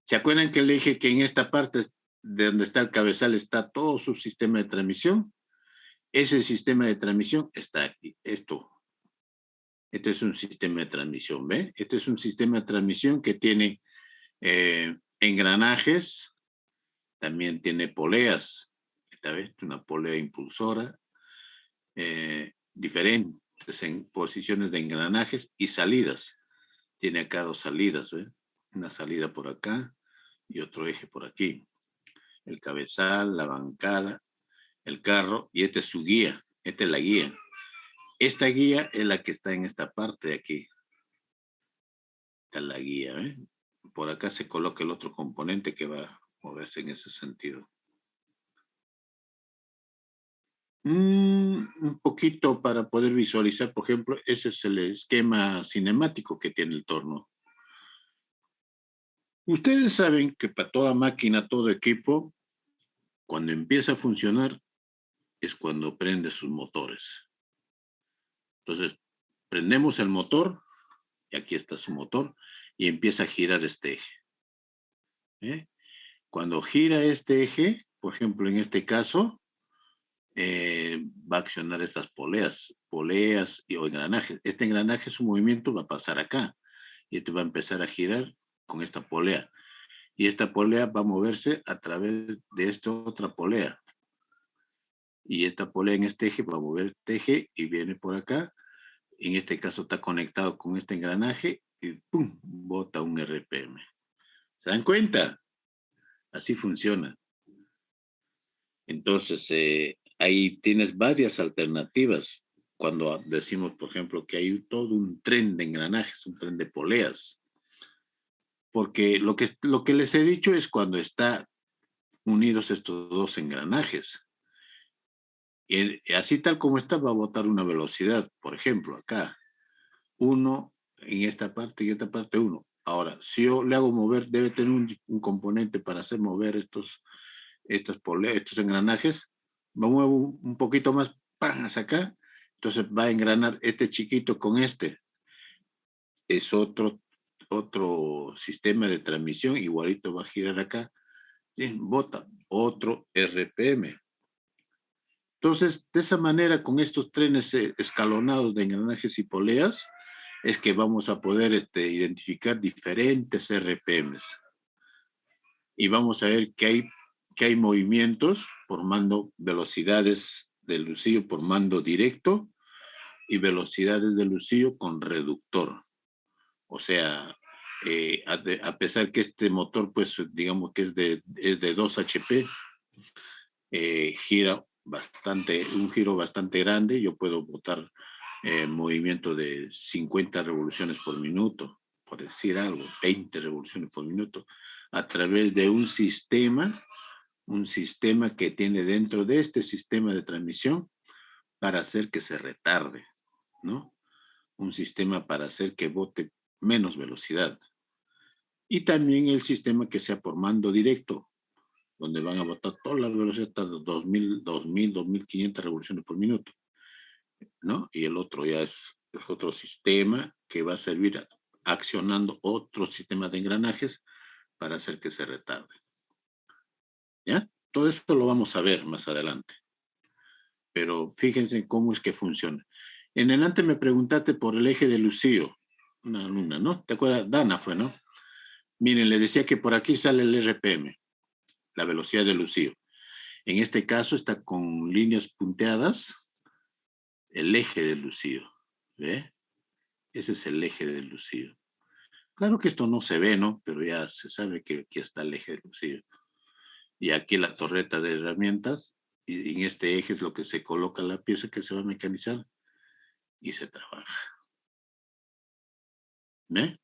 ¿Se acuerdan que le dije que en esta parte de donde está el cabezal está todo su sistema de transmisión? Ese sistema de transmisión está aquí. Este es un sistema de transmisión, ¿ve? Este es un sistema de transmisión que tiene engranajes, también tiene poleas. Esta vez una polea impulsora, diferentes en posiciones de engranajes y salidas. Tiene acá 2 salidas, ¿ve? Una salida por acá y otro eje por aquí. El cabezal, la bancada, el carro, y esta es su guía. Esta es la guía. Esta guía es la que está en esta parte de aquí. Esta es la guía, ¿eh? Por acá se coloca el otro componente que va a moverse en ese sentido. Un poquito para poder visualizar, por ejemplo, ese es el esquema cinemático que tiene el torno. Ustedes saben que para toda máquina, todo equipo, cuando empieza a funcionar es cuando prende sus motores. Entonces, prendemos el motor, y aquí está su motor, y empieza a girar este eje. Cuando gira este eje, por ejemplo, en este caso, va a accionar estas poleas o engranajes. Este engranaje, su movimiento va a pasar acá, y este va a empezar a girar con esta polea. Y esta polea va a moverse a través de esta otra polea. Y esta polea en este eje va a mover este eje y viene por acá. En este caso está conectado con este engranaje y ¡pum! Bota un RPM. ¿Se dan cuenta? Así funciona. Entonces, ahí tienes varias alternativas cuando decimos, por ejemplo, que hay todo un tren de engranajes, un tren de poleas. Porque lo que les he dicho es cuando están unidos estos 2 engranajes. Y así tal como está, va a botar una velocidad. Por ejemplo, acá, 1 en esta parte y esta parte 1. Ahora, si yo le hago mover, debe tener un componente para hacer mover estos engranajes. Me muevo un poquito más, ¡pam!, hacia acá. Entonces va a engranar este chiquito con este. Es otro sistema de transmisión, igualito va a girar acá. Y bota otro RPM. Entonces, de esa manera, con estos trenes escalonados de engranajes y poleas, es que vamos a poder identificar diferentes RPMs. Y vamos a ver que hay movimientos formando velocidades de Lucillo por mando directo y velocidades de Lucillo con reductor. O sea, a pesar que este motor, pues digamos que es de 2 HP, gira un giro bastante grande. Yo puedo botar movimiento de 50 revoluciones por minuto, por decir algo, 20 revoluciones por minuto, a través de un sistema que tiene dentro de este sistema de transmisión para hacer que se retarde, ¿no? Un sistema para hacer que bote menos velocidad. Y también el sistema que sea por mando directo, donde van a botar toda la velocidad hasta 2.500 revoluciones por minuto, ¿no? Y el otro ya es otro sistema que va a servir accionando otro sistema de engranajes para hacer que se retarde. ¿Ya? Todo esto lo vamos a ver más adelante. Pero fíjense cómo es que funciona. En adelante me preguntaste por el eje de Lucillo, una alumna, ¿no? ¿Te acuerdas? Dana fue, ¿no? Miren, le decía que por aquí sale el RPM, la velocidad de Lucillo. En este caso está con líneas punteadas, el eje de Lucillo. ¿Ve? Ese es el eje de Lucillo. Claro que esto no se ve, ¿no? Pero ya se sabe que aquí está el eje de Lucillo. Y aquí la torreta de herramientas, y en este eje es lo que se coloca la pieza que se va a mecanizar y se trabaja. ¿Ve?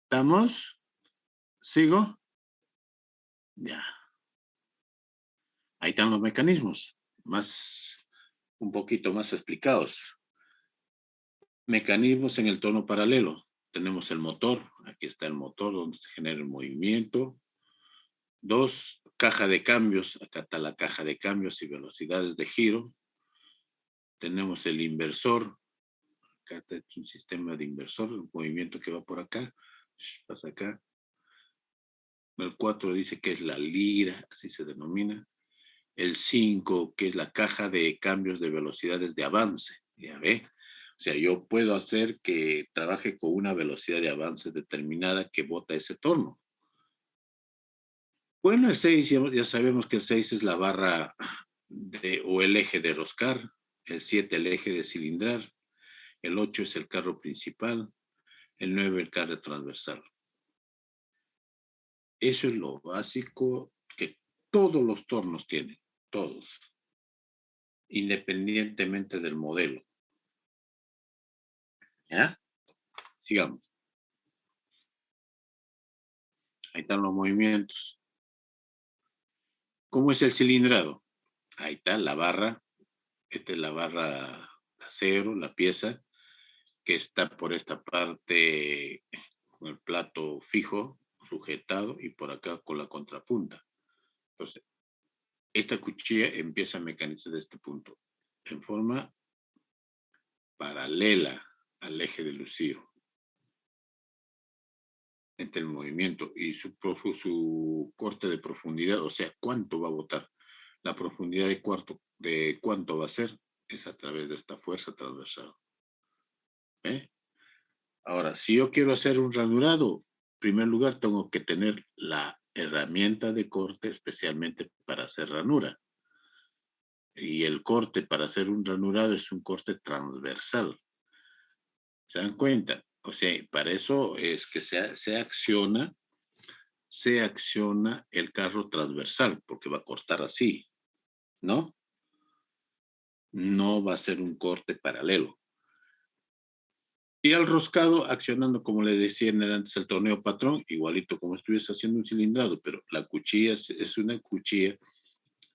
¿Estamos? ¿Sigo? Ya. Ahí están los mecanismos, un poquito más explicados. Mecanismos en el torno paralelo. Tenemos el motor, aquí está el motor donde se genera el movimiento. 2, caja de cambios, acá está la caja de cambios y velocidades de giro. Tenemos el inversor, acá está un sistema de inversor, el movimiento que va por acá, pasa acá. El 4 dice que es la lira, así se denomina. El 5, que es la caja de cambios de velocidades de avance, ya ve. O sea, yo puedo hacer que trabaje con una velocidad de avance determinada que bota ese torno. Bueno, el 6, ya sabemos que el 6 es la barra o el eje de roscar, el 7 el eje de cilindrar, el 8 es el carro principal, el 9 el carro transversal. Eso es lo básico que todos los tornos tienen, todos, independientemente del modelo. ¿Ya? Sigamos. Ahí están los movimientos. ¿Cómo es el cilindrado? Ahí está la barra. Esta es la barra de acero, la pieza, que está por esta parte con el plato fijo, sujetado, y por acá con la contrapunta. Entonces, esta cuchilla empieza a mecanizar de este punto, en forma paralela al eje de Lucillo. Entre el movimiento y su corte de profundidad, o sea, cuánto va a botar. La profundidad de cuánto va a ser es a través de esta fuerza transversal. ¿Eh? Ahora, si yo quiero hacer un ranurado, en primer lugar tengo que tener la herramienta de corte especialmente para hacer ranura. Y el corte para hacer un ranurado es un corte transversal. ¿Se dan cuenta? O sea, para eso es que se acciona el carro transversal, porque va a cortar así, ¿no? No va a ser un corte paralelo. Y al roscado, accionando, como le decía antes, el torneo patrón, igualito como estuviese haciendo un cilindrado, pero la cuchilla es una cuchilla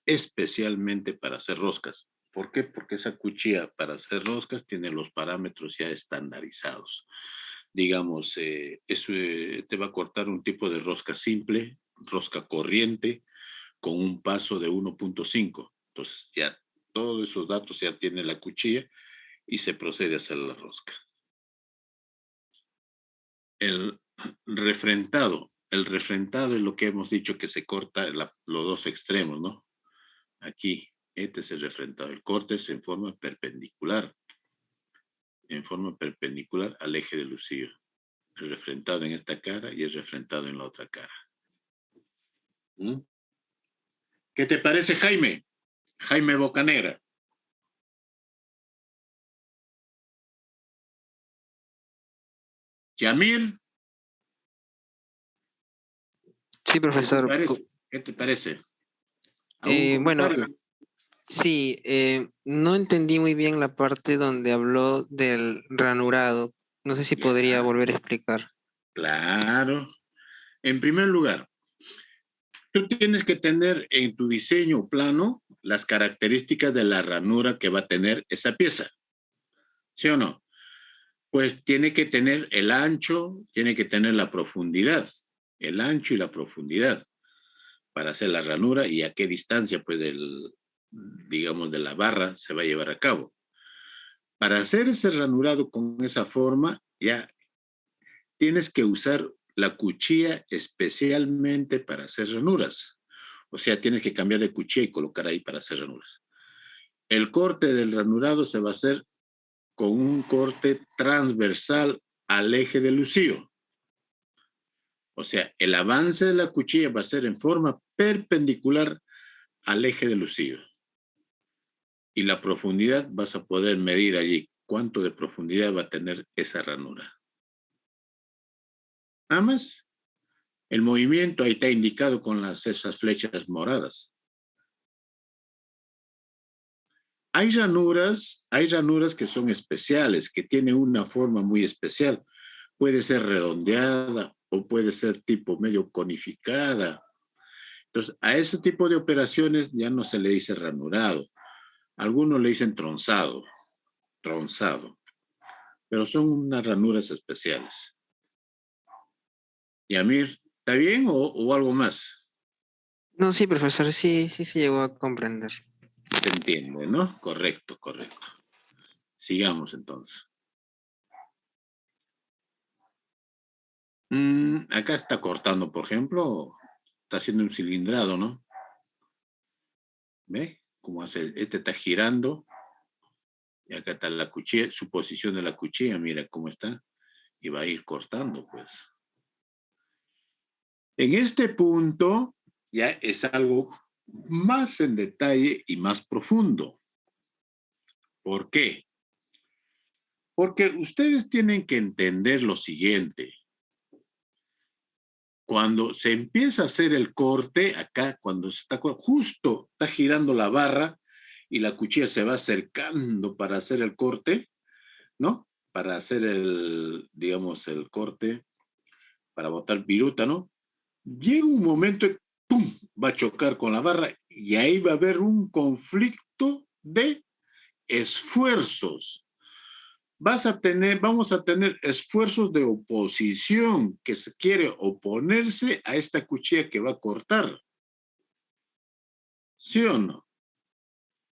especialmente para hacer roscas. ¿Por qué? Porque esa cuchilla para hacer roscas tiene los parámetros ya estandarizados. Digamos, eso te va a cortar un tipo de rosca simple, rosca corriente, con un paso de 1.5. Entonces ya todos esos datos ya tiene la cuchilla y se procede a hacer la rosca. El refrentado es lo que hemos dicho que se corta los dos extremos, ¿no? Aquí, este es el refrentado. El corte es en forma perpendicular al eje de Lucillo. El refrentado en esta cara y el refrentado en la otra cara. ¿Mm? ¿Qué te parece, Jaime? Jaime Bocanegra. Yamir. Sí, profesor. ¿Qué te parece? ¿Algún Bueno, comentario? sí, no entendí muy bien la parte donde habló del ranurado. No sé si Ya, podría volver a explicar. claro. En primer lugar, tú tienes que tener en tu diseño plano las características de la ranura que va a tener esa pieza. ¿Sí o no? Pues tiene que tener el ancho, tiene que tener la profundidad, el ancho y la profundidad para hacer la ranura y a qué distancia, pues, digamos, de la barra se va a llevar a cabo. Para hacer ese ranurado con esa forma, ya tienes que usar la cuchilla especialmente para hacer ranuras. O sea, tienes que cambiar de cuchilla y colocar ahí para hacer ranuras. El corte del ranurado se va a hacer con un corte transversal al eje del lucío. O sea, el avance de la cuchilla va a ser en forma perpendicular al eje del lucío. Y la profundidad vas a poder medir allí cuánto de profundidad va a tener esa ranura. Nada más. El movimiento ahí está indicado con esas flechas moradas. Hay ranuras que son especiales, que tienen una forma muy especial. Puede ser redondeada o puede ser tipo medio conificada. Entonces, a ese tipo de operaciones ya no se le dice ranurado. Algunos le dicen tronzado, pero son unas ranuras especiales. Yamir, ¿está bien o algo más? No, sí, profesor, sí, sí se llegó a comprender. Se entiende, ¿no? Correcto. Sigamos entonces. Acá está cortando, por ejemplo, está haciendo un cilindrado, ¿no? ¿Ve? Cómo hace, este está girando, y acá está la cuchilla, su posición de la cuchilla, mira cómo está, y va a ir cortando, pues. En este punto ya es algo más en detalle y más profundo. ¿Por qué? Porque ustedes tienen que entender lo siguiente. Cuando se empieza a hacer el corte, acá, cuando se está justo está girando la barra y la cuchilla se va acercando para hacer el corte, ¿no? Para hacer digamos, el corte, para botar viruta, ¿no? Llega un momento y ¡pum! Va a chocar con la barra y ahí va a haber un conflicto de esfuerzos. Vamos a tener esfuerzos de oposición que se quiere oponerse a esta cuchilla que va a cortar. ¿Sí o no?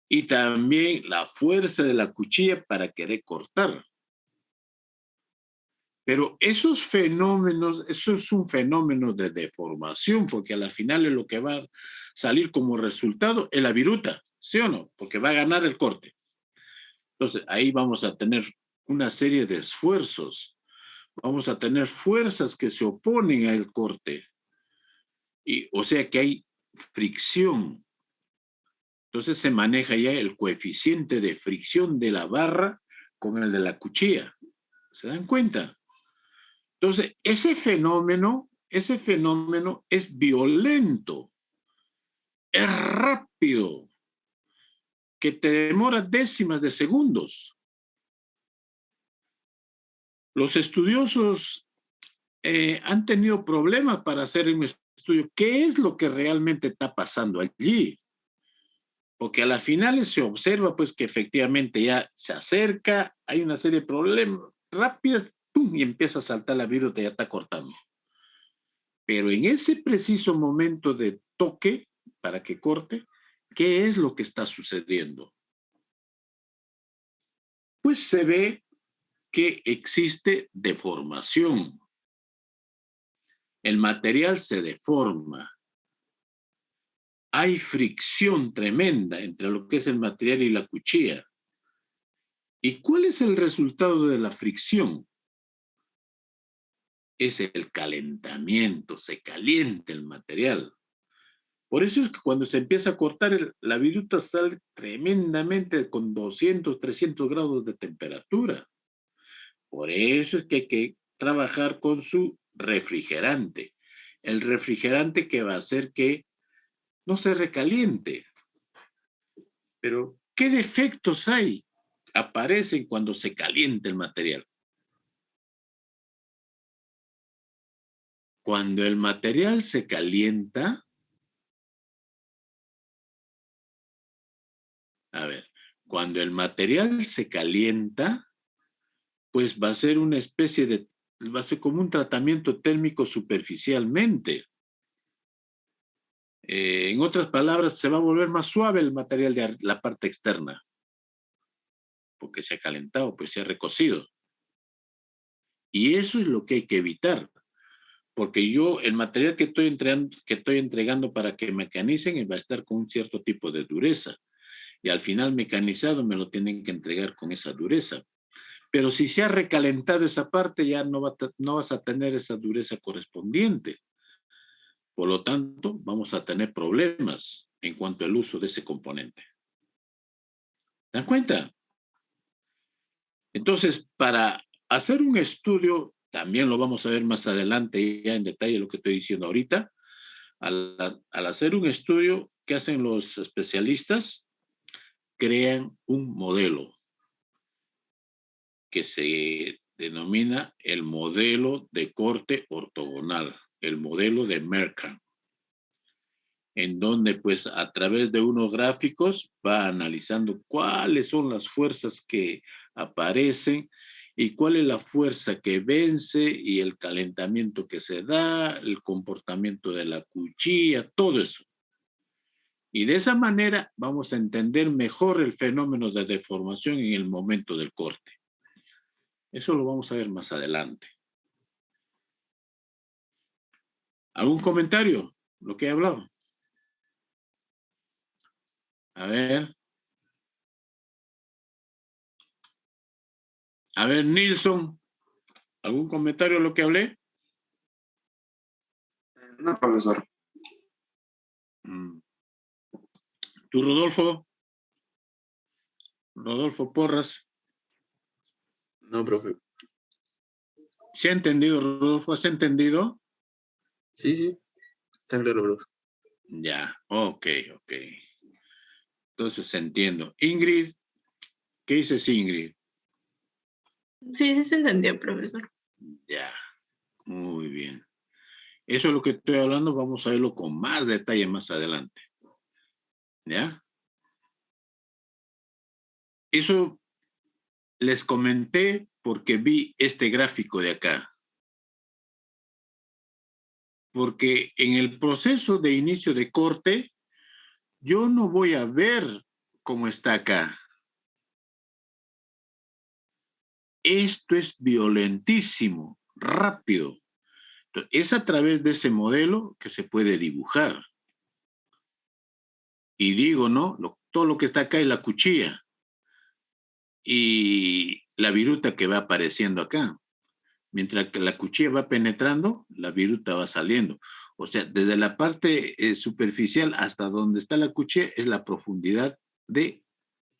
Y también la fuerza de la cuchilla para querer cortar. Pero esos fenómenos, eso es un fenómeno de deformación, porque a la final es lo que va a salir como resultado es la viruta, ¿sí o no? Porque va a ganar el corte. Entonces, ahí vamos a tener una serie de esfuerzos. Vamos a tener fuerzas que se oponen al corte. O sea que hay fricción. Entonces se maneja ya el coeficiente de fricción de la barra con el de la cuchilla. ¿Se dan cuenta? Entonces, ese fenómeno es violento, es rápido, que te demora décimas de segundos. Los estudiosos han tenido problemas para hacer un estudio. ¿Qué es lo que realmente está pasando allí? Porque a la final se observa pues que efectivamente ya se acerca, hay una serie de problemas rápidos, ¡pum! Y empieza a saltar la viruta, ya está cortando. Pero en ese preciso momento de toque, para que corte, ¿qué es lo que está sucediendo? Pues se ve que existe deformación. El material se deforma. Hay fricción tremenda entre lo que es el material y la cuchilla. ¿Y cuál es el resultado de la fricción? Es el calentamiento, se calienta el material. Por eso es que cuando se empieza a cortar, la viruta sale tremendamente con 200, 300 grados de temperatura. Por eso es que hay que trabajar con su refrigerante. El refrigerante que va a hacer que no se recaliente. Pero, ¿qué defectos hay? Aparecen cuando se calienta el material. Cuando el material se calienta, a ver, cuando el material se calienta, pues va a ser una especie de, va a ser como un tratamiento térmico superficialmente. En otras palabras, se va a volver más suave el material de la parte externa, porque se ha calentado, pues se ha recocido. Y eso es lo que hay que evitar, porque yo, el material que estoy entregando para que mecanicen va a estar con un cierto tipo de dureza. Y al final mecanizado me lo tienen que entregar con esa dureza. Pero si se ha recalentado esa parte, ya no vas a tener esa dureza correspondiente. Por lo tanto, vamos a tener problemas en cuanto al uso de ese componente. ¿Se dan cuenta? Entonces, para hacer un estudio, también lo vamos a ver más adelante, ya en detalle lo que estoy diciendo ahorita, al hacer un estudio, ¿qué hacen los especialistas? Crean un modelo que se denomina el modelo de corte ortogonal, el modelo de Mercant, en donde pues a través de unos gráficos va analizando cuáles son las fuerzas que aparecen y cuál es la fuerza que vence y el calentamiento que se da, el comportamiento de la cuchilla, todo eso. Y de esa manera vamos a entender mejor el fenómeno de deformación en el momento del corte. Eso lo vamos a ver más adelante. ¿Algún comentario? Lo que he hablado. A ver. A ver, Nilsson. ¿Algún comentario a lo que hablé? No, profesor. ¿Tú, Rodolfo? Rodolfo Porras. No, profe. ¿Se ha entendido, Rodolfo? ¿Has entendido? Sí, sí. Está claro, profe. Ya, ok. Entonces entiendo. Ingrid, ¿qué dices, Ingrid? Sí, sí se entendió, profesor. Ya, muy bien. Eso es lo que estoy hablando, vamos a verlo con más detalle más adelante. ¿Ya? Eso les comenté porque vi este gráfico de acá. Porque en el proceso de inicio de corte, yo no voy a ver cómo está acá. Esto es violentísimo, rápido. Entonces, es a través de ese modelo que se puede dibujar. Y digo, ¿no? Todo lo que está acá es la cuchilla. Y la viruta que va apareciendo acá. Mientras que la cuchilla va penetrando, la viruta va saliendo. O sea, desde la parte superficial hasta donde está la cuchilla es la profundidad de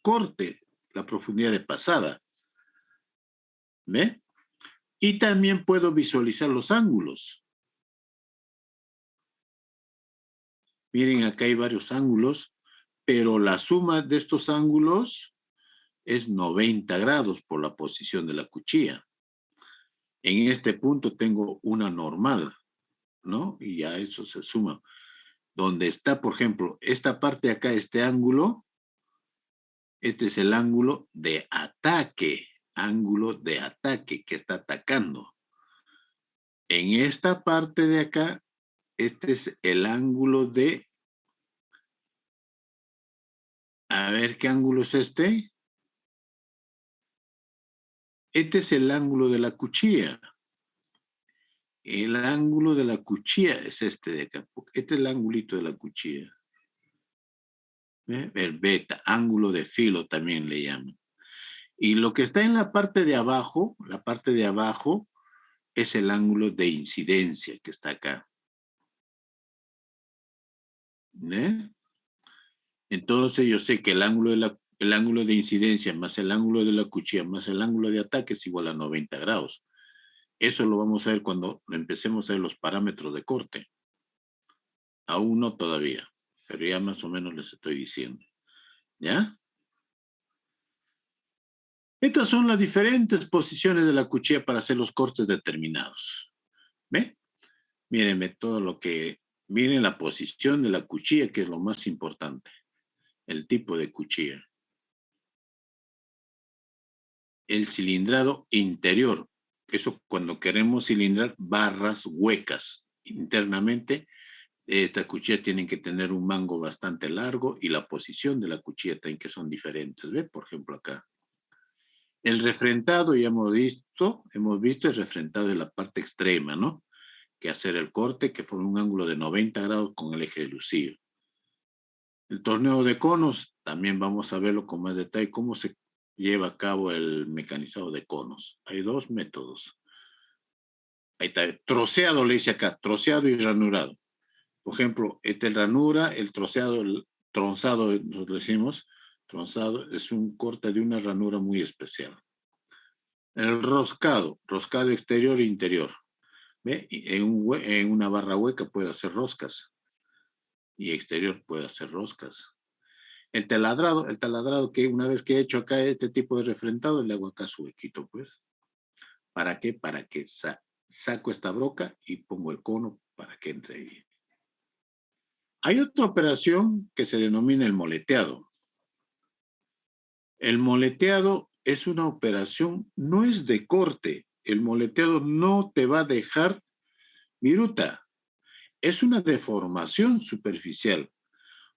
corte, la profundidad de pasada. ¿Ve? Y también puedo visualizar los ángulos. Miren, acá hay varios ángulos, pero la suma de estos ángulos es 90 grados por la posición de la cuchilla. En este punto tengo una normal, ¿no? Y ya eso se suma. Donde está, por ejemplo, esta parte de acá, este ángulo, este es el ángulo de ataque que está atacando. En esta parte de acá, este es el ángulo de, a ver qué ángulo es este. Este es el ángulo de la cuchilla. El ángulo de la cuchilla es este de acá. Este es el angulito de la cuchilla. El beta, ángulo de filo también le llaman. Y lo que está en la parte de abajo es el ángulo de incidencia que está acá. ¿eh? Entonces yo sé que el ángulo de incidencia más el ángulo de la cuchilla más el ángulo de ataque es igual a 90 grados. Eso lo vamos a ver cuando empecemos a ver los parámetros de corte. Aún no todavía, pero ya más o menos les estoy diciendo. ¿Ya? Estas son las diferentes posiciones de la cuchilla para hacer los cortes determinados. ¿Ve? Mírenme todo lo que... Miren la posición de la cuchilla, que es lo más importante. El tipo de cuchilla. El cilindrado interior. Eso cuando queremos cilindrar barras huecas internamente. Estas cuchillas tienen que tener un mango bastante largo y la posición de la cuchilla también que son diferentes. ¿Ve? Por ejemplo acá. El refrentado ya hemos visto el refrentado de la parte extrema, ¿no? Que hacer el corte que forma un ángulo de 90 grados con el eje de lucido. El torneo de conos, también vamos a verlo con más detalle, cómo se lleva a cabo el mecanizado de conos. Hay dos métodos. Ahí está, troceado le dice acá, troceado y ranurado. Por ejemplo, esta es ranura, el troceado, el tronzado, nos decimos, tronzado es un corte de una ranura muy especial. El roscado exterior e interior. ¿Ve? En una barra hueca puede hacer roscas. Y exterior puede hacer roscas. El taladrado que una vez que he hecho acá este tipo de refrentado, le hago acá su huequito, pues. ¿Para qué? Para que saco esta broca y pongo el cono para que entre ahí. Hay otra operación que se denomina el moleteado. El moleteado es una operación, no es de corte. El moleteado no te va a dejar viruta. Es una deformación superficial,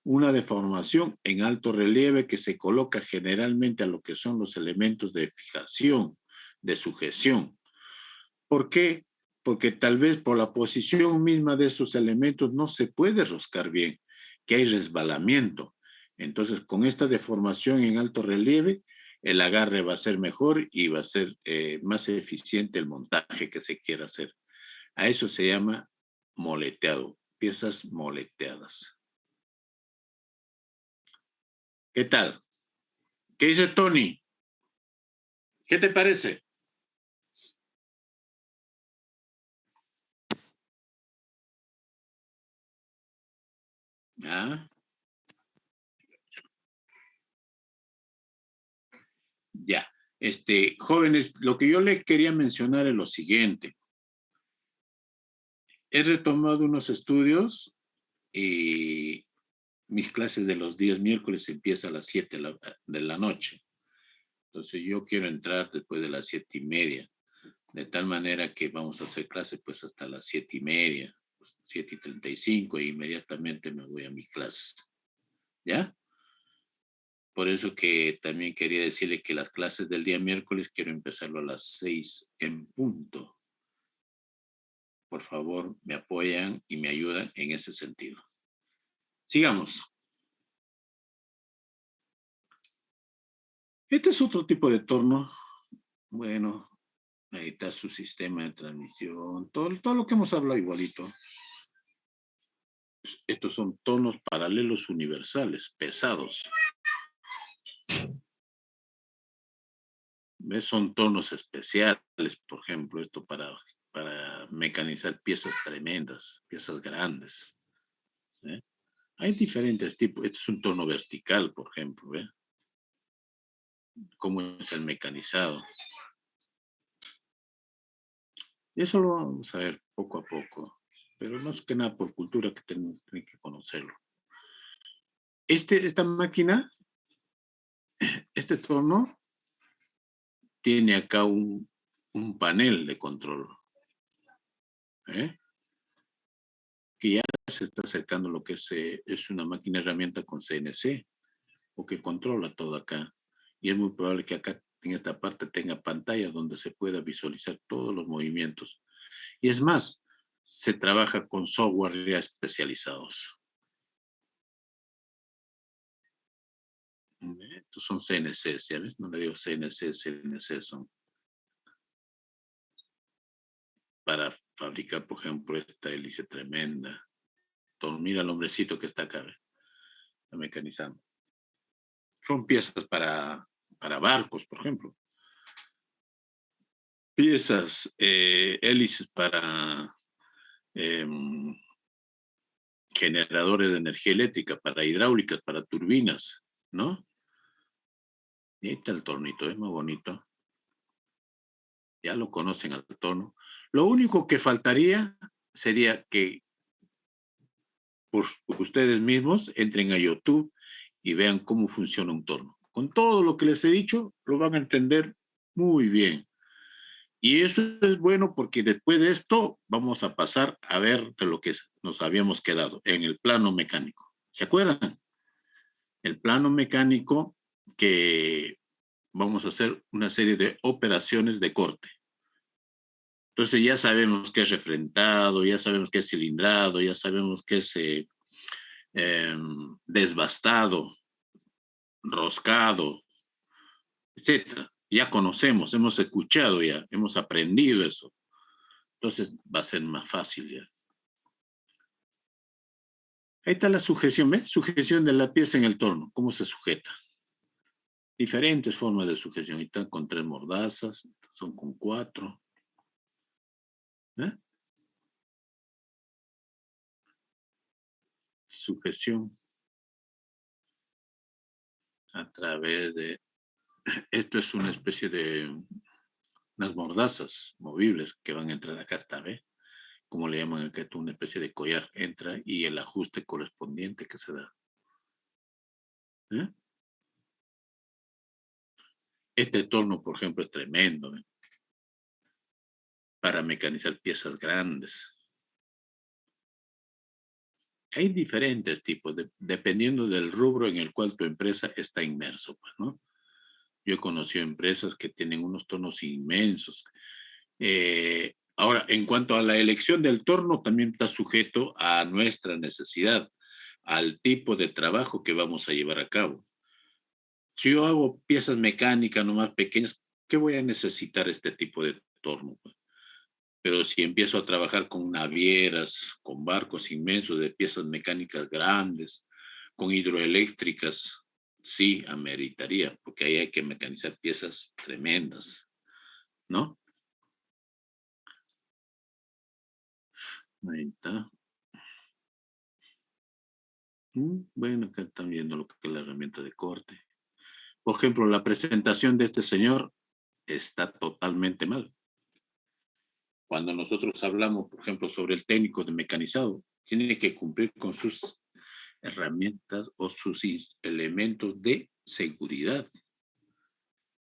una deformación en alto relieve que se coloca generalmente a lo que son los elementos de fijación, de sujeción. ¿Por qué? Porque tal vez por la posición misma de esos elementos no se puede roscar bien, que hay resbalamiento. Entonces, con esta deformación en alto relieve, el agarre va a ser mejor y va a ser más eficiente el montaje que se quiera hacer. A eso se llama moleteado, piezas moleteadas. ¿Qué tal? ¿Qué dice Tony? ¿Qué te parece? ¿Ah? Ya. Jóvenes, lo que yo les quería mencionar es lo siguiente. He retomado unos estudios y mis clases de los días miércoles empiezan a las 7 de la noche. Entonces yo quiero entrar después de las 7:30, de tal manera que vamos a hacer clases pues hasta las 7:30, 7:35 e inmediatamente me voy a mis clases. ¿Ya? Por eso que también quería decirle que las clases del día miércoles quiero empezarlo a las 6 en punto. Por favor, me apoyan y me ayudan en ese sentido. Sigamos. Este es otro tipo de torno. Bueno, ahí está su sistema de transmisión. Todo lo que hemos hablado igualito. Estos son tonos paralelos universales, pesados. ¿Ves? Son tonos especiales, por ejemplo, esto para mecanizar piezas tremendas, piezas grandes. ¿Eh? Hay diferentes tipos. Este es un tono vertical, por ejemplo. ¿Ve? Cómo es el mecanizado. Eso lo vamos a ver poco a poco, pero más que nada por cultura que tienen que conocerlo. Esta máquina, este torno, tiene acá un panel de control. Que ya se está acercando lo que es una máquina herramienta con CNC, o que controla todo acá. Y es muy probable que acá en esta parte tenga pantalla donde se pueda visualizar todos los movimientos. Y es más, se trabaja con software ya especializados. Estos son CNC, ¿ya ves? No le digo CNC, CNC son para fabricar, por ejemplo, esta hélice tremenda. torno. Mira el hombrecito que está acá, ¿ve? Está mecanizando. Son piezas para barcos, por ejemplo. Piezas, hélices para generadores de energía eléctrica, para hidráulicas, para turbinas, ¿no? Y ahí está el tornito, es muy bonito. Ya lo conocen al torno. Lo único que faltaría sería que por ustedes mismos entren a YouTube y vean cómo funciona un torno. Con todo lo que les he dicho, lo van a entender muy bien. Y eso es bueno porque después de esto vamos a pasar a ver de lo que nos habíamos quedado en el plano mecánico. ¿Se acuerdan? El plano mecánico que vamos a hacer una serie de operaciones de corte. Entonces ya sabemos qué es refrentado, ya sabemos qué es cilindrado, ya sabemos qué es desbastado, roscado, etcétera. Ya conocemos, hemos escuchado ya, hemos aprendido eso. Entonces va a ser más fácil ya. Ahí está la sujeción, ¿ves? Sujeción de la pieza en el torno, cómo se sujeta. Diferentes formas de sujeción. Ahí están con 3 mordazas, son con 4. ¿Eh? Sujeción a través de... Esto es una especie de unas mordazas movibles que van a entrar acá hasta, ¿ve? Como le llaman acá, una especie de collar. Entra y el ajuste correspondiente que se da. ¿Eh? Este torno, por ejemplo, es tremendo, ¿eh? Para mecanizar piezas grandes. Hay diferentes tipos, dependiendo del rubro en el cual tu empresa está inmerso, pues, ¿no? Yo he conocido empresas que tienen unos tornos inmensos. Ahora, en cuanto a la elección del torno, también está sujeto a nuestra necesidad, al tipo de trabajo que vamos a llevar a cabo. Si yo hago piezas mecánicas nomás pequeñas, ¿qué voy a necesitar este tipo de torno? Pero si empiezo a trabajar con navieras, con barcos inmensos de piezas mecánicas grandes, con hidroeléctricas, sí, ameritaría, porque ahí hay que mecanizar piezas tremendas, ¿no? Ahí está. Bueno, acá están viendo lo que es la herramienta de corte. Por ejemplo, la presentación de este señor está totalmente mal. Cuando nosotros hablamos, por ejemplo, sobre el técnico de mecanizado, tiene que cumplir con sus herramientas o sus elementos de seguridad.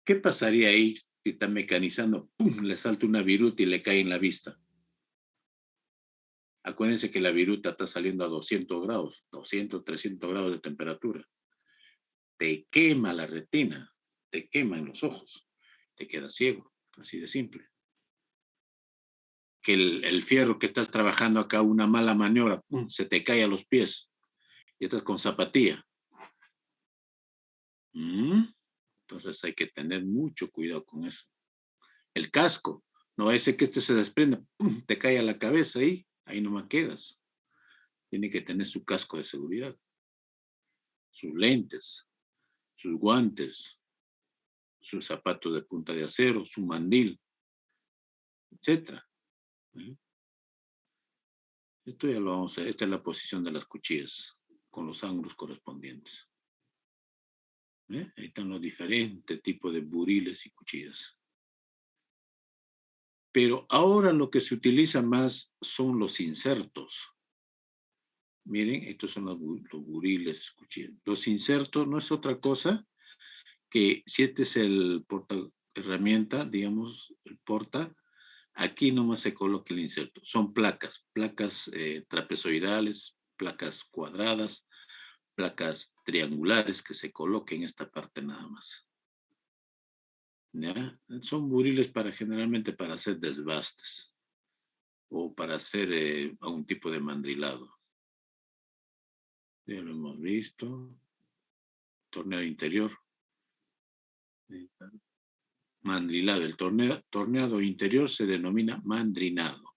¿Qué pasaría ahí si está mecanizando, ¡pum!, le salta una viruta y le cae en la vista? Acuérdense que la viruta está saliendo a 200 grados, 200, 300 grados de temperatura. Te quema la retina, te queman los ojos, te quedas ciego, así de simple. Que el fierro que estás trabajando acá, una mala maniobra, ¡pum!, se te cae a los pies y estás con zapatilla. Entonces hay que tener mucho cuidado con eso. El casco, no ese que se desprenda, ¡pum!, te cae a la cabeza ahí nomás quedas. Tiene que tener su casco de seguridad, sus lentes, sus guantes, sus zapatos de punta de acero, su mandil, etc. Esto ya lo vamos a ver. Esta es la posición de las cuchillas con los ángulos correspondientes. Ahí están los diferentes tipos de buriles y cuchillas. Pero ahora lo que se utiliza más son los insertos. Miren, estos son los buriles, cuchillas. Los insertos no es otra cosa que si este es el porta herramienta, digamos, el porta, aquí nomás se coloca el inserto. Son placas trapezoidales, placas cuadradas, placas triangulares que se coloquen en esta parte nada más. ¿Ya? Son buriles generalmente para hacer desbastes o para hacer un tipo de mandrilado. Ya lo hemos visto. Torneado interior. Mandrilado. El torneado interior se denomina mandrinado.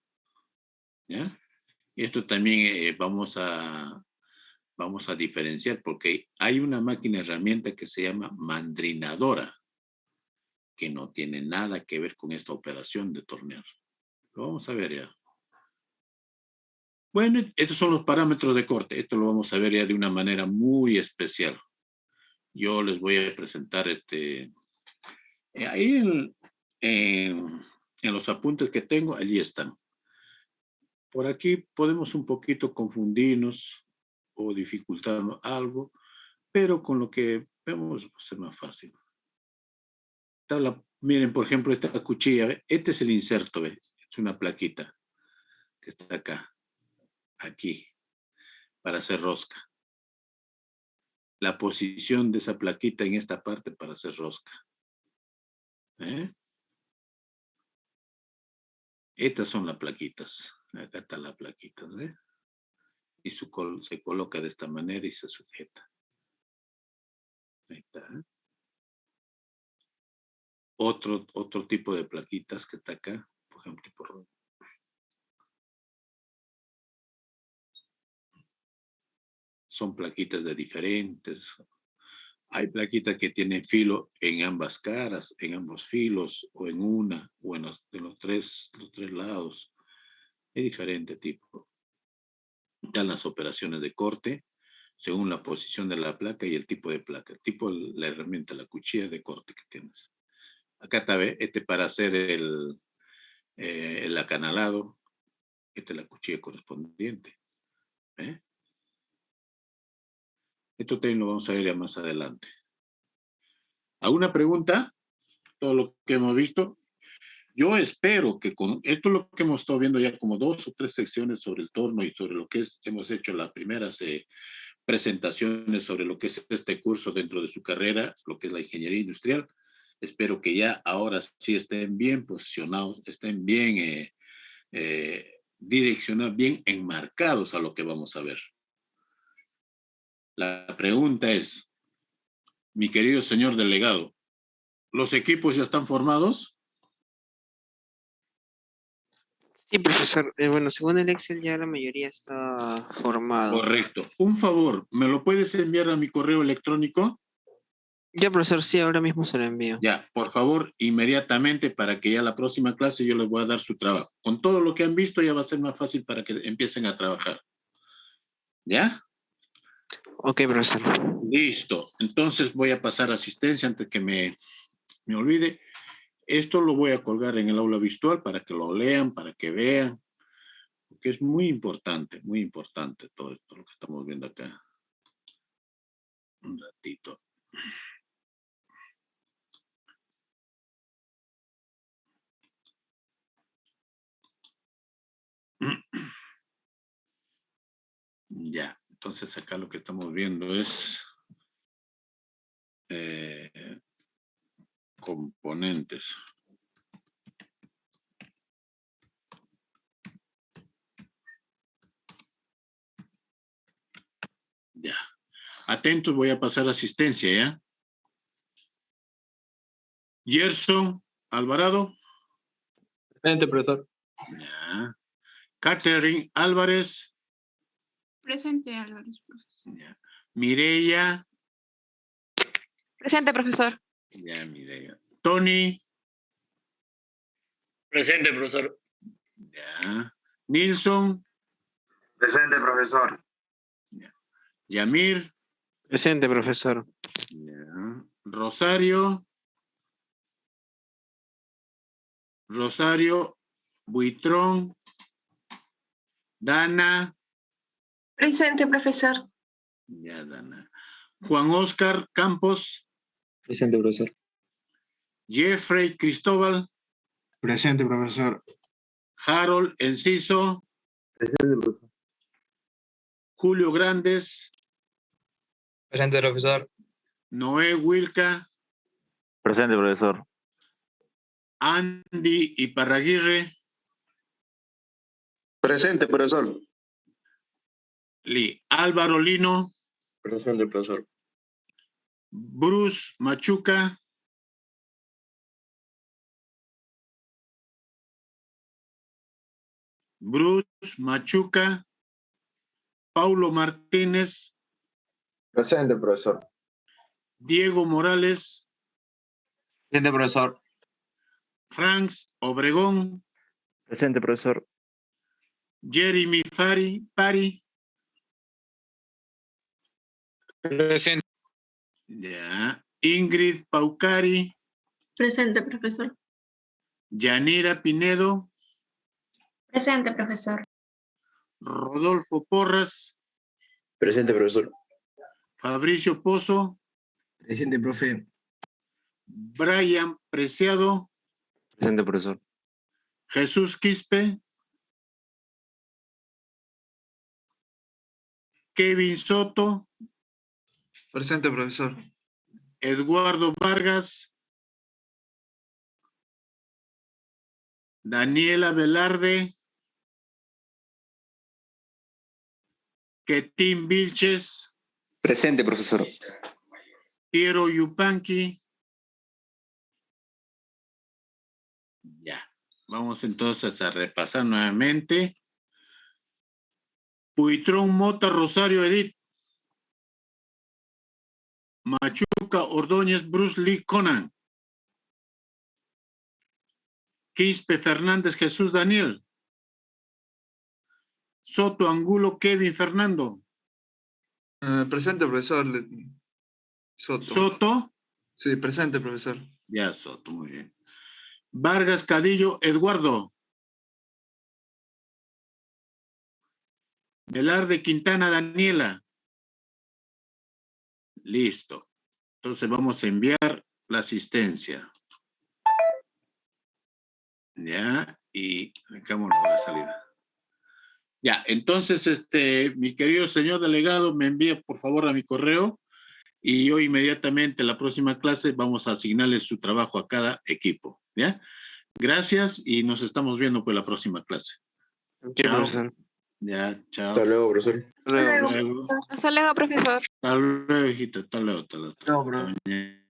¿Ya? Esto también vamos a diferenciar porque hay una máquina herramienta que se llama mandrinadora, que no tiene nada que ver con esta operación de tornear. Lo vamos a ver ya. Bueno, estos son los parámetros de corte. Esto lo vamos a ver ya de una manera muy especial. Yo les voy a presentar ahí en los apuntes que tengo, allí están. Por aquí podemos un poquito confundirnos o dificultarnos algo, pero con lo que vemos va a ser más fácil. Miren, por ejemplo, esta cuchilla, ¿ve? Este es el inserto, ¿ve? Es una plaquita que está acá, aquí, para hacer rosca. La posición de esa plaquita en esta parte para hacer rosca. Estas son las plaquitas. Acá está la plaquita, ¿ve? Y se coloca de esta manera y se sujeta. Ahí está. Otro tipo de plaquitas que está acá, por ejemplo, son plaquitas de diferentes. Hay plaquitas que tienen filo en ambas caras, en ambos filos, o en una, o en los tres lados. Es diferente tipo. Dan las operaciones de corte según la posición de la placa y el tipo de placa. El tipo de la herramienta, la cuchilla de corte que tienes. Acá está, ¿ve? Para hacer el acanalado. Esta es la cuchilla correspondiente. Esto también lo vamos a ver ya más adelante. ¿Alguna pregunta? Todo lo que hemos visto. Yo espero que con esto lo que hemos estado viendo ya como 2 o 3 secciones sobre el torno y sobre lo que hemos hecho las primeras presentaciones sobre lo que es este curso dentro de su carrera, lo que es la ingeniería industrial. Espero que ya ahora sí estén bien posicionados, estén bien direccionados, bien enmarcados a lo que vamos a ver. La pregunta es, mi querido señor delegado, ¿los equipos ya están formados? Sí, profesor. Bueno, según el Excel ya la mayoría está formado. Correcto. Un favor, ¿me lo puedes enviar a mi correo electrónico? Ya, profesor, sí, ahora mismo se lo envío. Ya, por favor, inmediatamente para que ya la próxima clase yo les voy a dar su trabajo. Con todo lo que han visto ya va a ser más fácil para que empiecen a trabajar. ¿Ya? Ok, profesor. Listo. Entonces voy a pasar asistencia antes que me olvide. Esto lo voy a colgar en el aula virtual para que lo lean, para que vean, porque es muy importante todo esto, lo que estamos viendo acá. Un ratito. Ya, entonces acá lo que estamos viendo es componentes. Ya. Atentos, voy a pasar asistencia, ¿ya? Gerson Alvarado. Presente, profesor. Ya. Catherine Álvarez. Presente, Álvarez, profesor. Ya. Mireya. Presente, profesor. Ya, Mireya. Tony. Presente, profesor. Ya. Nilsson. Presente, profesor. Ya. Yamir. Presente, profesor. Ya. Rosario. Rosario Buitrón. Dana. Presente, profesor. Ya, Dana. Juan Oscar Campos. Presente, profesor. Jeffrey Cristóbal. Presente, profesor. Harold Enciso. Presente, profesor. Julio Grandes. Presente, profesor. Noé Wilca. Presente, profesor. Andy Iparraguirre. Presente, profesor. Álvaro Lino. Presente, profesor. Bruce Machuca. Bruce Machuca. Paulo Martínez, Presente, profesor. Diego Morales, Presente, profesor. Franz Obregón, Presente, profesor. Jeremy Pari, Presente. ya, Ingrid Paucari, Presente, profesor. Yanira Pinedo, Presente, profesor. Rodolfo Porras, Presente, profesor. Fabricio Pozo, Presente, profe. Brian Preciado, Presente, profesor. Jesús Quispe, Kevin Soto, Presente, profesor. Eduardo Vargas, Daniela Velarde, Ketín Vilches, Presente, profesor. Piero Yupanqui. Ya, vamos entonces a repasar nuevamente. Puitrón Mota Rosario Edith. Machuca Ordóñez Bruce Lee Conan. Quispe Fernández Jesús Daniel. Soto Angulo Kevin Fernando. Presente, profesor. Soto. Soto. Sí, presente, profesor. Ya, Soto, muy bien. Vargas Cadillo Eduardo. Velarde Quintana Daniela. Listo. Entonces vamos a enviar la asistencia. Ya, y dejamos la salida. Ya, entonces, mi querido señor delegado, me envía por favor a mi correo y yo inmediatamente la próxima clase vamos a asignarle su trabajo a cada equipo. ¿Ya? Gracias y nos estamos viendo por la próxima clase. Ok, Chao. profesor. Ya, chao. Hasta luego, profesor. Hasta luego. Hasta luego. Hasta luego, profesor. Hasta luego, hijito. Hasta luego. Hasta luego. No, bro. Hasta mañana.